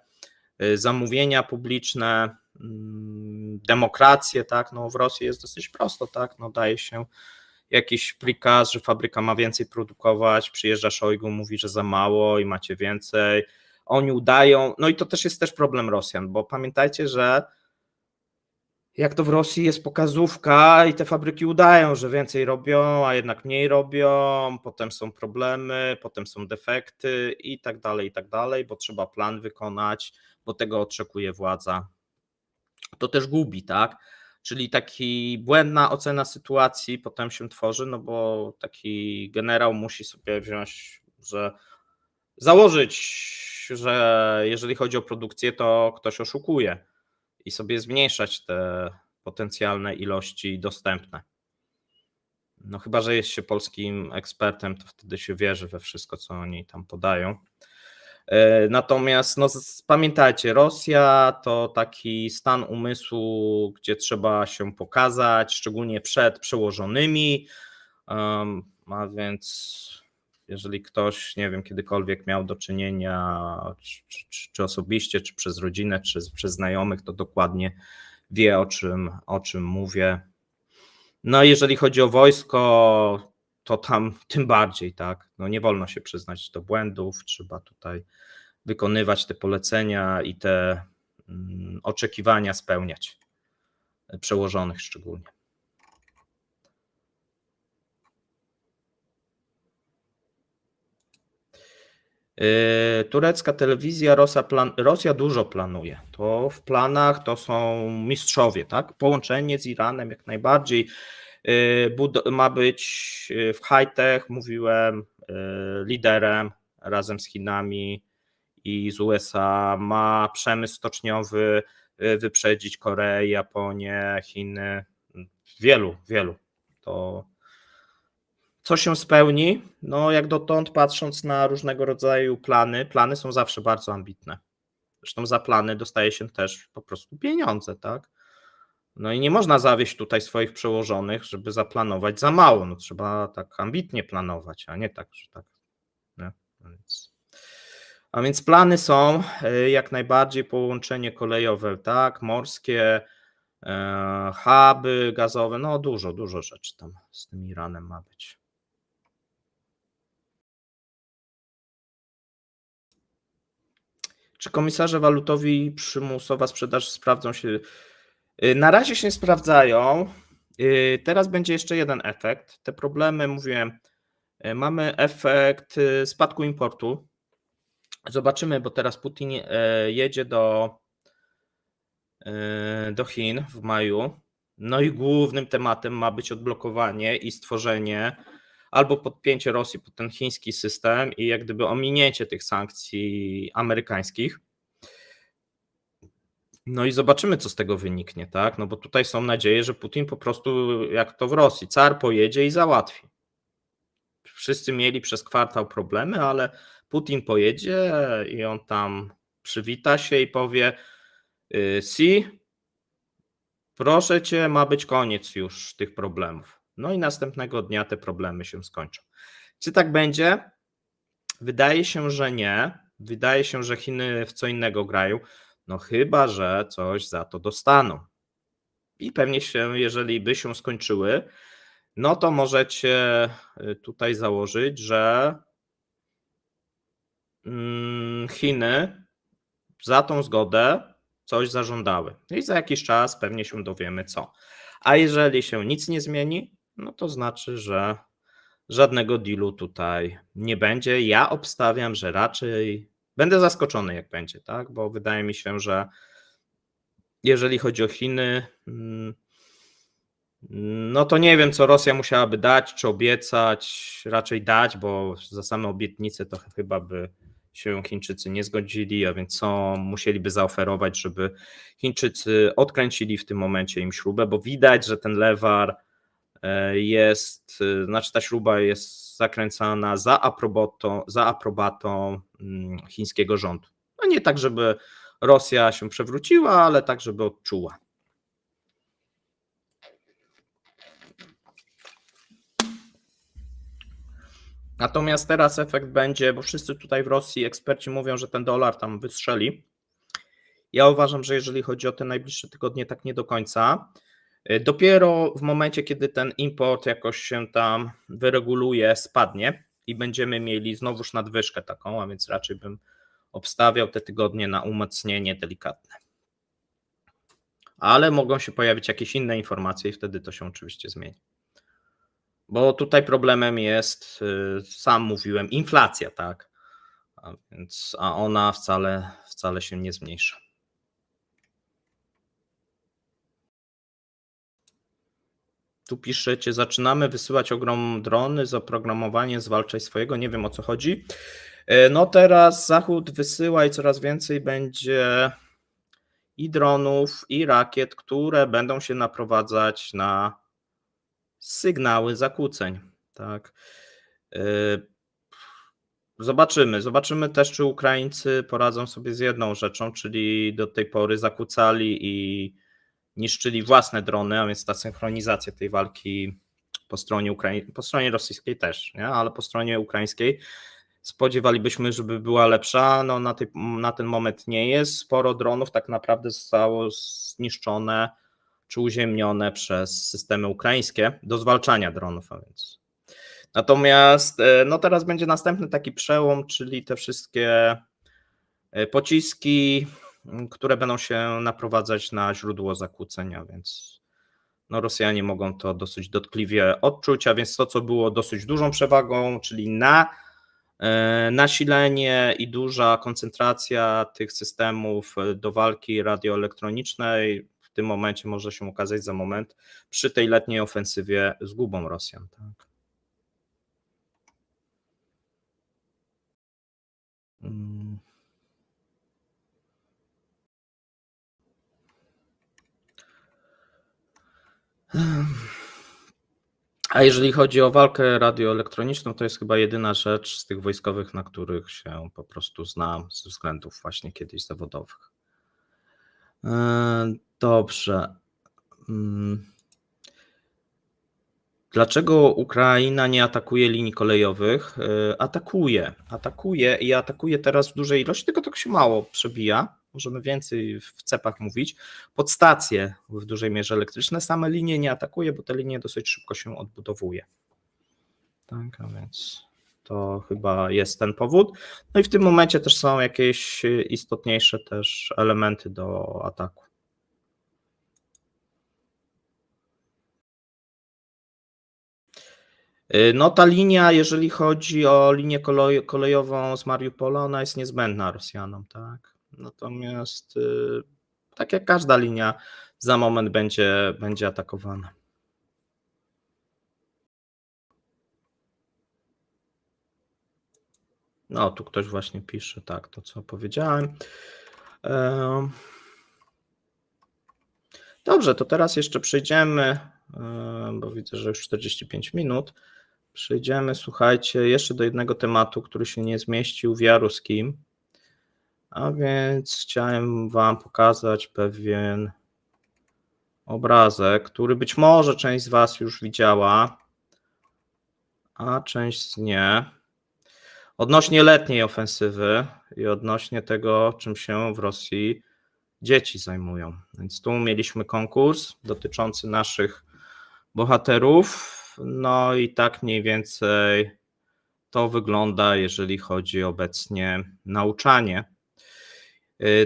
zamówienia publiczne, demokrację, tak, no w Rosji jest dosyć prosto, tak, no daje się jakiś prikaz, że fabryka ma więcej produkować, przyjeżdża Szojgu, mówi, że za mało i macie więcej, oni udają, no i to też jest problem Rosjan, bo pamiętajcie, że jak to w Rosji jest pokazówka i te fabryki udają, że więcej robią, a jednak mniej robią, potem są problemy, potem są defekty i tak dalej, bo trzeba plan wykonać, bo tego oczekuje władza. To też gubi, tak? Czyli taki błędna ocena sytuacji potem się tworzy, no bo taki generał musi sobie wziąć, że założyć, że jeżeli chodzi o produkcję, to ktoś oszukuje i sobie zmniejszać te potencjalne ilości dostępne. No chyba, że jest się polskim ekspertem, to wtedy się wierzy we wszystko, co oni tam podają. Natomiast no, pamiętajcie, Rosja to taki stan umysłu, gdzie trzeba się pokazać, szczególnie przed przełożonymi, a więc jeżeli ktoś, nie wiem, kiedykolwiek miał do czynienia, czy osobiście, czy przez rodzinę, czy przez znajomych, to dokładnie wie, o czym mówię. No jeżeli chodzi o wojsko, to tam tym bardziej, tak, no nie wolno się przyznać do błędów, trzeba tutaj wykonywać te polecenia i te oczekiwania spełniać, przełożonych szczególnie. Turecka telewizja, Rosja dużo planuje. To w planach to są mistrzowie, tak? Połączenie z Iranem jak najbardziej. Ma być w high-tech, mówiłem, liderem razem z Chinami i z USA. Ma przemysł stoczniowy wyprzedzić Koreę, Japonię, Chiny. Wielu. To co się spełni? No jak dotąd patrząc na różnego rodzaju plany są zawsze bardzo ambitne. Zresztą za plany dostaje się też po prostu pieniądze, tak? No i nie można zawieść tutaj swoich przełożonych, żeby zaplanować za mało. No trzeba tak ambitnie planować, a nie tak, że tak. Nie? A więc plany są jak najbardziej połączenie kolejowe, tak, morskie, huby gazowe, no dużo rzeczy tam z tym Iranem ma być. Czy komisarze walutowi przymusowa sprzedaż sprawdzą się? Na razie się nie sprawdzają. Teraz będzie jeszcze jeden efekt. Te problemy, mówiłem, mamy efekt spadku importu. Zobaczymy, bo teraz Putin jedzie do Chin w maju. No i głównym tematem ma być odblokowanie i stworzenie albo podpięcie Rosji pod ten chiński system i jak gdyby ominięcie tych sankcji amerykańskich. No i zobaczymy, co z tego wyniknie, tak? No bo tutaj są nadzieje, że Putin po prostu, jak to w Rosji, car pojedzie i załatwi. Wszyscy mieli przez kwartał problemy, ale Putin pojedzie i on tam przywita się i powie: proszę cię, ma być koniec już tych problemów. No i następnego dnia te problemy się skończą. Czy tak będzie? Wydaje się, że nie. Wydaje się, że Chiny w co innego grają. No chyba że coś za to dostaną. I pewnie się, jeżeli by się skończyły, no to możecie tutaj założyć, że Chiny za tą zgodę coś zażądały. I za jakiś czas pewnie się dowiemy co. A jeżeli się nic nie zmieni, no to znaczy, że żadnego dealu tutaj nie będzie. Ja obstawiam, że raczej będę zaskoczony, jak będzie, tak? Bo wydaje mi się, że jeżeli chodzi o Chiny, no to nie wiem, co Rosja musiałaby dać, czy obiecać, raczej dać, bo za same obietnice to chyba by się Chińczycy nie zgodzili, a więc co musieliby zaoferować, żeby Chińczycy odkręcili w tym momencie im śrubę, bo widać, że ten lewar jest, znaczy ta śruba jest zakręcana za aprobatą chińskiego rządu. No nie tak, żeby Rosja się przewróciła, ale tak, żeby odczuła. Natomiast teraz efekt będzie, bo wszyscy tutaj w Rosji eksperci mówią, że ten dolar tam wystrzeli. Ja uważam, że jeżeli chodzi o te najbliższe tygodnie, tak nie do końca. Dopiero w momencie, kiedy ten import jakoś się tam wyreguluje, spadnie i będziemy mieli znowuż nadwyżkę taką, a więc raczej bym obstawiał te tygodnie na umocnienie delikatne. Ale mogą się pojawić jakieś inne informacje i wtedy to się oczywiście zmieni. Bo tutaj problemem jest, sam mówiłem, inflacja, tak? A ona wcale się nie zmniejsza. Tu piszecie, zaczynamy wysyłać ogrom drony z oprogramowaniem zwalczaj swojego, nie wiem o co chodzi. No teraz Zachód wysyła i coraz więcej będzie i dronów, i rakiet, które będą się naprowadzać na sygnały zakłóceń, tak. Zobaczymy też, czy Ukraińcy poradzą sobie z jedną rzeczą, czyli do tej pory zakłócali i niszczyli własne drony, a więc ta synchronizacja tej walki po stronie rosyjskiej też, nie? Ale po stronie ukraińskiej spodziewalibyśmy, żeby była lepsza, no na ten moment nie jest. Sporo dronów tak naprawdę zostało zniszczone czy uziemnione przez systemy ukraińskie do zwalczania dronów, a więc. Natomiast no teraz będzie następny taki przełom, czyli te wszystkie pociski, które będą się naprowadzać na źródło zakłócenia, więc no Rosjanie mogą to dosyć dotkliwie odczuć, a więc to, co było dosyć dużą przewagą, czyli nasilenie i duża koncentracja tych systemów do walki radioelektronicznej w tym momencie może się okazać za moment przy tej letniej ofensywie zgubą Rosjan. Tak. A jeżeli chodzi o walkę radioelektroniczną, to jest chyba jedyna rzecz z tych wojskowych, na których się po prostu znam ze względów właśnie kiedyś zawodowych. Dobrze. Dlaczego Ukraina nie atakuje linii kolejowych? Atakuje i atakuje teraz w dużej ilości, tylko to się mało przebija. Możemy więcej w cepach mówić. Podstacje w dużej mierze elektryczne, same linie nie atakuje, bo te linie dosyć szybko się odbudowuje. Tak, a więc to chyba jest ten powód. No i w tym momencie też są jakieś istotniejsze też elementy do ataku. No ta linia, jeżeli chodzi o linię kolejową z Mariupola, ona jest niezbędna Rosjanom, tak? Natomiast tak jak każda linia, za moment będzie atakowana. No, tu ktoś właśnie pisze, tak, to co powiedziałem. Dobrze, to teraz jeszcze przejdziemy, bo widzę, że już 45 minut. Przejdziemy, słuchajcie, jeszcze do jednego tematu, który się nie zmieścił w Jaruskim. A więc chciałem Wam pokazać pewien obrazek, który być może część z Was już widziała, a część nie. Odnośnie letniej ofensywy i odnośnie tego, czym się w Rosji dzieci zajmują. Więc tu mieliśmy konkurs dotyczący naszych bohaterów. No i tak mniej więcej to wygląda, jeżeli chodzi obecnie nauczanie.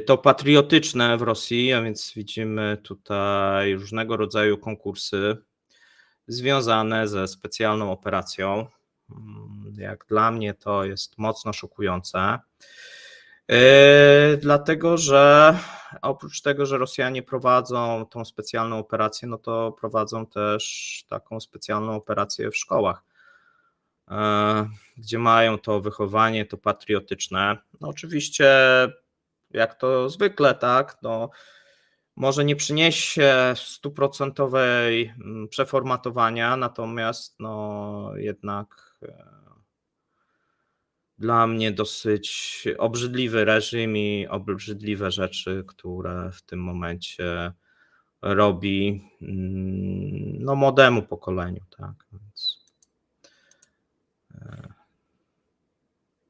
To patriotyczne w Rosji, a więc widzimy tutaj różnego rodzaju konkursy związane ze specjalną operacją. Jak dla mnie to jest mocno szokujące, dlatego że oprócz tego, że Rosjanie prowadzą tą specjalną operację, no to prowadzą też taką specjalną operację w szkołach, gdzie mają to wychowanie, to patriotyczne. No oczywiście jak to zwykle, tak, no może nie przyniesie 100% przeformatowania, natomiast no jednak dla mnie dosyć obrzydliwy reżim i obrzydliwe rzeczy, które w tym momencie robi no młodemu pokoleniu, tak, więc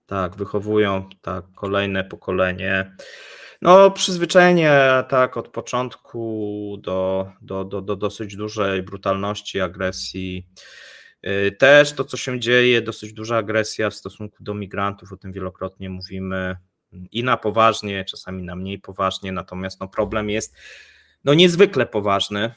tak, wychowują tak kolejne pokolenie. No, przyzwyczajenie tak od początku do dosyć dużej brutalności, agresji. Też to, co się dzieje, dosyć duża agresja w stosunku do migrantów, o tym wielokrotnie mówimy i na poważnie, czasami na mniej poważnie, natomiast no, problem jest no, niezwykle poważny.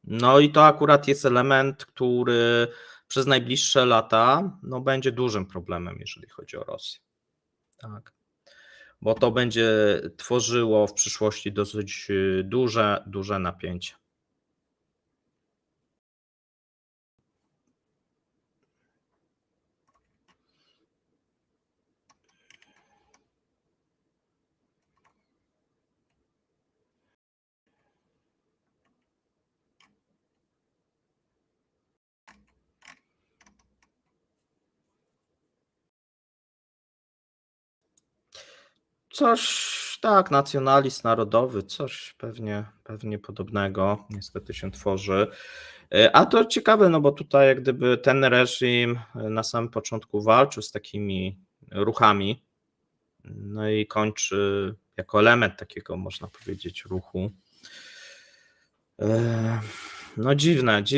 No i to akurat jest element, który przez najbliższe lata no, będzie dużym problemem, jeżeli chodzi o Rosję. Tak. Bo to będzie tworzyło w przyszłości dosyć duże napięcie. Coś tak, nacjonalizm narodowy, coś pewnie podobnego niestety się tworzy. A to ciekawe, no bo tutaj jak gdyby ten reżim na samym początku walczył z takimi ruchami, no i kończy jako element takiego, można powiedzieć, ruchu. No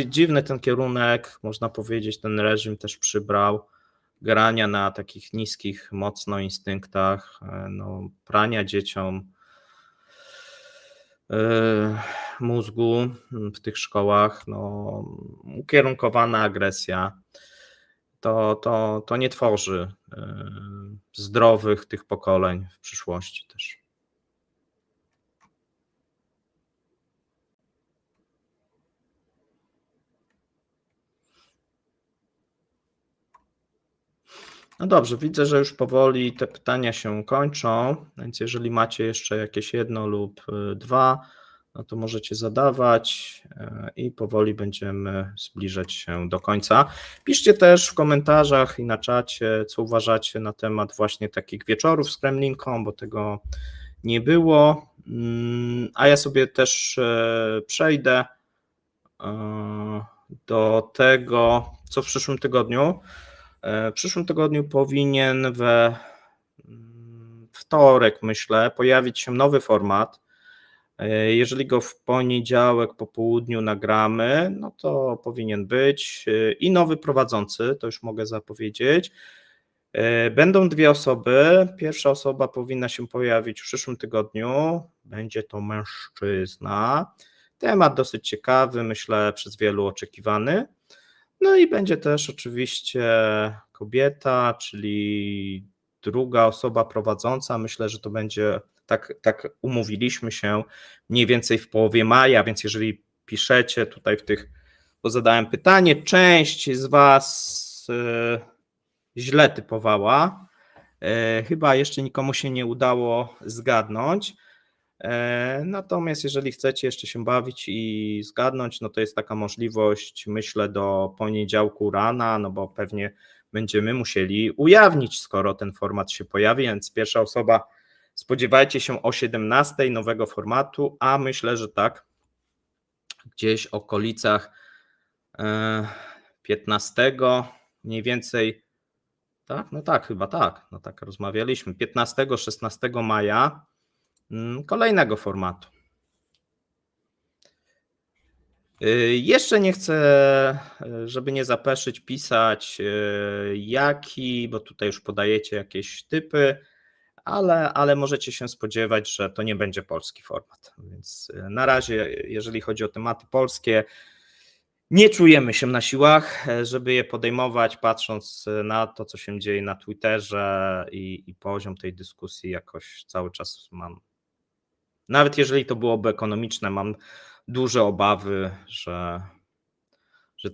dziwny ten kierunek, można powiedzieć, ten reżim też przybrał. grania na takich niskich mocno instynktach, no, prania dzieciom mózgu w tych szkołach, no, ukierunkowana agresja, to nie tworzy zdrowych tych pokoleń w przyszłości też. No dobrze, widzę, że już powoli te pytania się kończą, więc jeżeli macie jeszcze jakieś jedno lub dwa, no to możecie zadawać i powoli będziemy zbliżać się do końca. Piszcie też w komentarzach i na czacie, co uważacie na temat właśnie takich wieczorów z Kremlinką, bo tego nie było, a ja sobie też przejdę do tego, co w przyszłym tygodniu. W przyszłym tygodniu powinien we wtorek, myślę, pojawić się nowy format. Jeżeli go w poniedziałek po południu nagramy, no to powinien być i nowy prowadzący, to już mogę zapowiedzieć. Będą dwie osoby. Pierwsza osoba powinna się pojawić w przyszłym tygodniu. Będzie to mężczyzna. Temat dosyć ciekawy, myślę, przez wielu oczekiwany. No i będzie też oczywiście kobieta, czyli druga osoba prowadząca. Myślę, że to będzie, tak umówiliśmy się, mniej więcej w połowie maja, więc jeżeli piszecie tutaj bo zadałem pytanie, część z Was źle typowała. Chyba jeszcze nikomu się nie udało zgadnąć. Natomiast jeżeli chcecie jeszcze się bawić i zgadnąć, no to jest taka możliwość, myślę, do poniedziałku rana, no bo pewnie będziemy musieli ujawnić, skoro ten format się pojawi, więc pierwsza osoba, spodziewajcie się o 17 nowego formatu, a myślę, że tak, gdzieś w okolicach 15 mniej więcej, tak? No tak, chyba tak, no tak rozmawialiśmy, 15-16 maja kolejnego formatu. Jeszcze nie chcę, żeby nie zapeszyć, pisać jaki, bo tutaj już podajecie jakieś typy, ale możecie się spodziewać, że to nie będzie polski format. Więc na razie, jeżeli chodzi o tematy polskie, nie czujemy się na siłach, żeby je podejmować, patrząc na to, co się dzieje na Twitterze i poziom tej dyskusji jakoś cały czas mam. Nawet jeżeli to byłoby ekonomiczne, mam duże obawy, że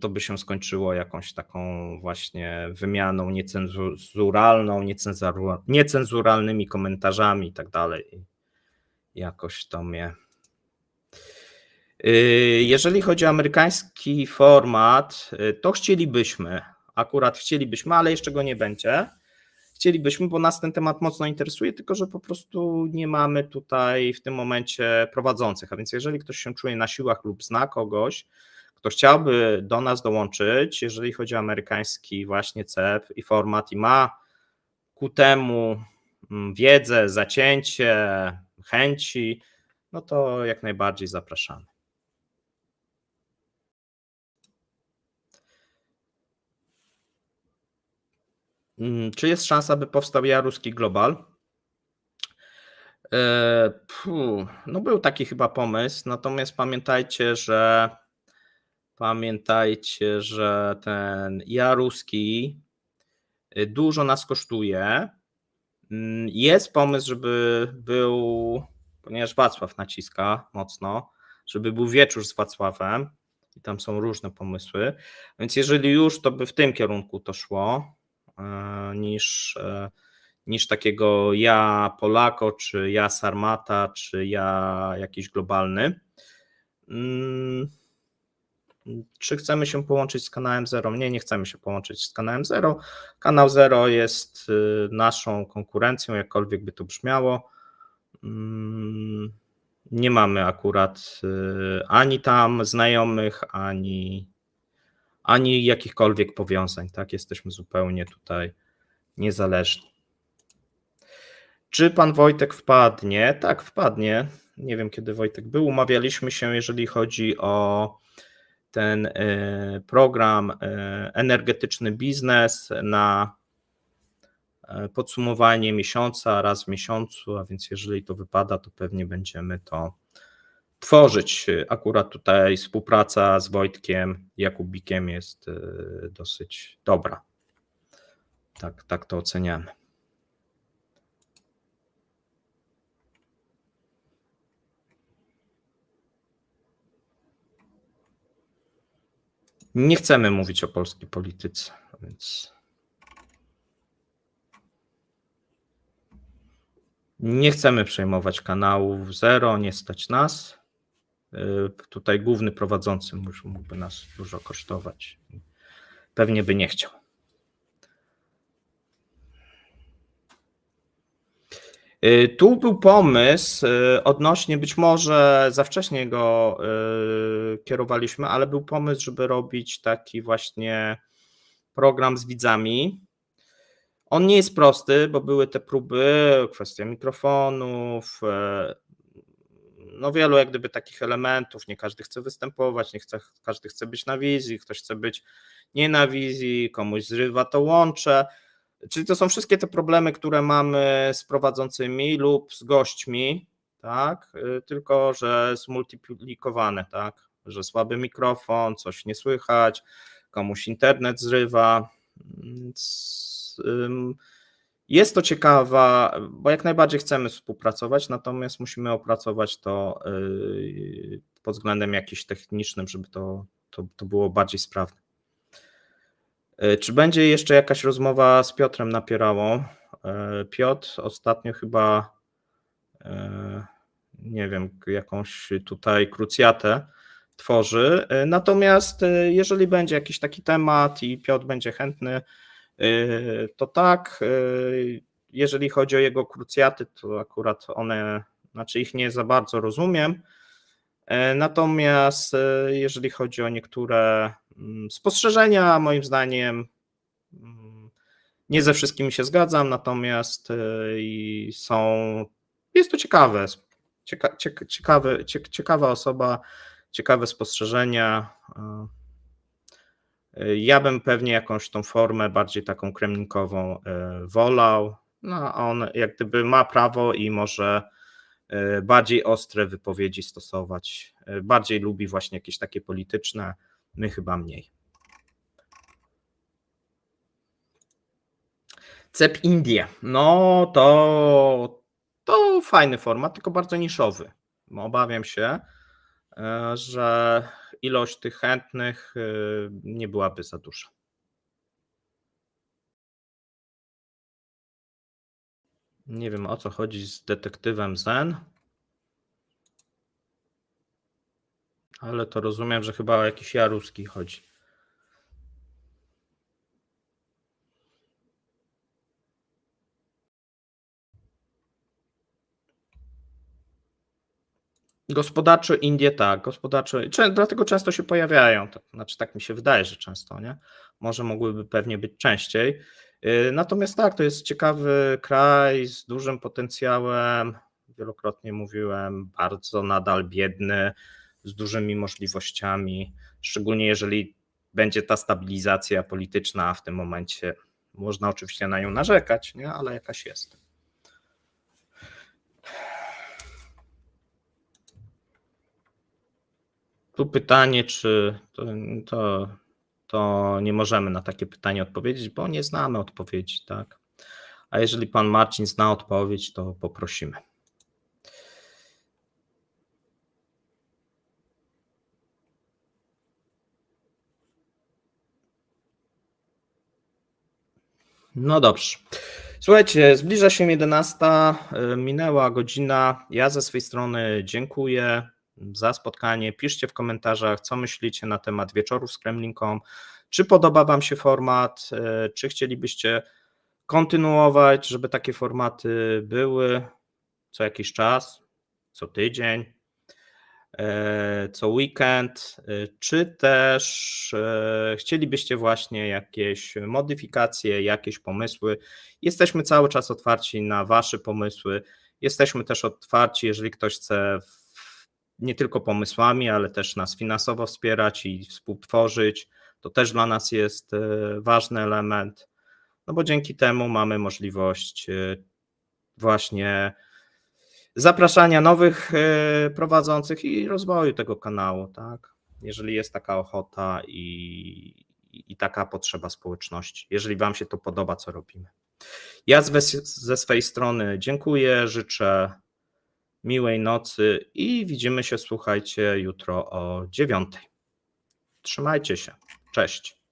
to by się skończyło jakąś taką właśnie wymianą niecenzuralną, niecenzuralnymi komentarzami i tak dalej. Jakoś to mnie. Jeżeli chodzi o amerykański format, to chcielibyśmy, ale jeszcze go nie będzie. Chcielibyśmy, bo nas ten temat mocno interesuje, tylko że po prostu nie mamy tutaj w tym momencie prowadzących, a więc jeżeli ktoś się czuje na siłach lub zna kogoś, kto chciałby do nas dołączyć, jeżeli chodzi o amerykański właśnie CEP i format i ma ku temu wiedzę, zacięcie, chęci, no to jak najbardziej zapraszamy. Czy jest szansa, by powstał Jaruski Global? No był taki chyba pomysł, natomiast pamiętajcie, że ten Jaruski dużo nas kosztuje. Jest pomysł, żeby był, ponieważ Wacław naciska mocno, żeby był wieczór z Wacławem i tam są różne pomysły, więc jeżeli już, to by w tym kierunku to szło, niż takiego ja Polako, czy ja Sarmata, czy ja jakiś globalny. Czy chcemy się połączyć z kanałem Zero? Nie chcemy się połączyć z kanałem Zero. Kanał Zero jest naszą konkurencją, jakkolwiek by to brzmiało. Nie mamy akurat ani tam znajomych, ani jakichkolwiek powiązań, tak? Jesteśmy zupełnie tutaj niezależni. Czy pan Wojtek wpadnie? Tak, wpadnie. Nie wiem, kiedy Wojtek był. Umawialiśmy się, jeżeli chodzi o ten program Energetyczny Biznes na podsumowanie miesiąca raz w miesiącu, a więc jeżeli to wypada, to pewnie będziemy to tworzyć. Akurat tutaj współpraca z Wojtkiem Jakubikiem jest dosyć dobra. Tak to oceniamy. Nie chcemy mówić o polskiej polityce, więc nie chcemy przejmować kanałów Zero, nie stać nas. Tutaj główny prowadzący mógłby nas dużo kosztować. Pewnie by nie chciał. Tu był pomysł odnośnie, być może za wcześnie go kierowaliśmy, ale był pomysł, żeby robić taki właśnie program z widzami. On nie jest prosty, bo były te próby, kwestia mikrofonów, no wielu jak gdyby takich elementów, nie każdy chce występować, każdy chce być na wizji, ktoś chce być nie na wizji, komuś zrywa to łącze. Czyli to są wszystkie te problemy, które mamy z prowadzącymi lub z gośćmi, tak? Tylko że zmultiplikowane, tak? Że słaby mikrofon, coś nie słychać, komuś internet zrywa. Więc jest to ciekawe, bo jak najbardziej chcemy współpracować, natomiast musimy opracować to pod względem jakimś technicznym, żeby to było bardziej sprawne. Czy będzie jeszcze jakaś rozmowa z Piotrem Napierałą? Piotr ostatnio chyba, nie wiem, jakąś tutaj krucjatę tworzy, natomiast jeżeli będzie jakiś taki temat i Piotr będzie chętny, to tak. Jeżeli chodzi o jego krucjaty, to akurat one, znaczy ich nie za bardzo rozumiem, natomiast jeżeli chodzi o niektóre spostrzeżenia, moim zdaniem nie ze wszystkimi się zgadzam, natomiast jest to ciekawe, ciekawa osoba, ciekawe spostrzeżenia. Ja bym pewnie jakąś tą formę bardziej taką kremlinkową wolał, no a on jak gdyby ma prawo i może bardziej ostre wypowiedzi stosować, bardziej lubi właśnie jakieś takie polityczne, my chyba mniej. CEP Indie, no to fajny format, tylko bardzo niszowy. Obawiam się, że ilość tych chętnych nie byłaby za duża. Nie wiem, o co chodzi z detektywem Zen, ale to rozumiem, że chyba o jakiś Jaruski chodzi. Gospodarczo Indie tak, dlatego często się pojawiają, znaczy tak mi się wydaje, że często, nie? Może mogłyby pewnie być częściej. Natomiast tak, to jest ciekawy kraj z dużym potencjałem, wielokrotnie mówiłem, bardzo nadal biedny, z dużymi możliwościami, szczególnie jeżeli będzie ta stabilizacja polityczna w tym momencie. Można oczywiście na nią narzekać, nie? Ale jakaś jest. Tu pytanie, czy to nie możemy na takie pytanie odpowiedzieć, bo nie znamy odpowiedzi, tak? A jeżeli pan Marcin zna odpowiedź, to poprosimy. No dobrze. Słuchajcie, zbliża się 11, minęła godzina. Ja ze swojej strony dziękuję za spotkanie. Piszcie w komentarzach, co myślicie na temat wieczorów z Kremlinką. Czy podoba wam się format, czy chcielibyście kontynuować, żeby takie formaty były co jakiś czas, co tydzień, co weekend, czy też chcielibyście właśnie jakieś modyfikacje, jakieś pomysły. Jesteśmy cały czas otwarci na wasze pomysły. Jesteśmy też otwarci, jeżeli ktoś chce nie tylko pomysłami, ale też nas finansowo wspierać i współtworzyć. To też dla nas jest ważny element. no bo dzięki temu mamy możliwość właśnie zapraszania nowych prowadzących i rozwoju tego kanału, tak? Jeżeli jest taka ochota i taka potrzeba społeczności, jeżeli Wam się to podoba, co robimy. Ja ze swej strony dziękuję, życzę miłej nocy i widzimy się, słuchajcie, jutro o 9:00. Trzymajcie się. Cześć.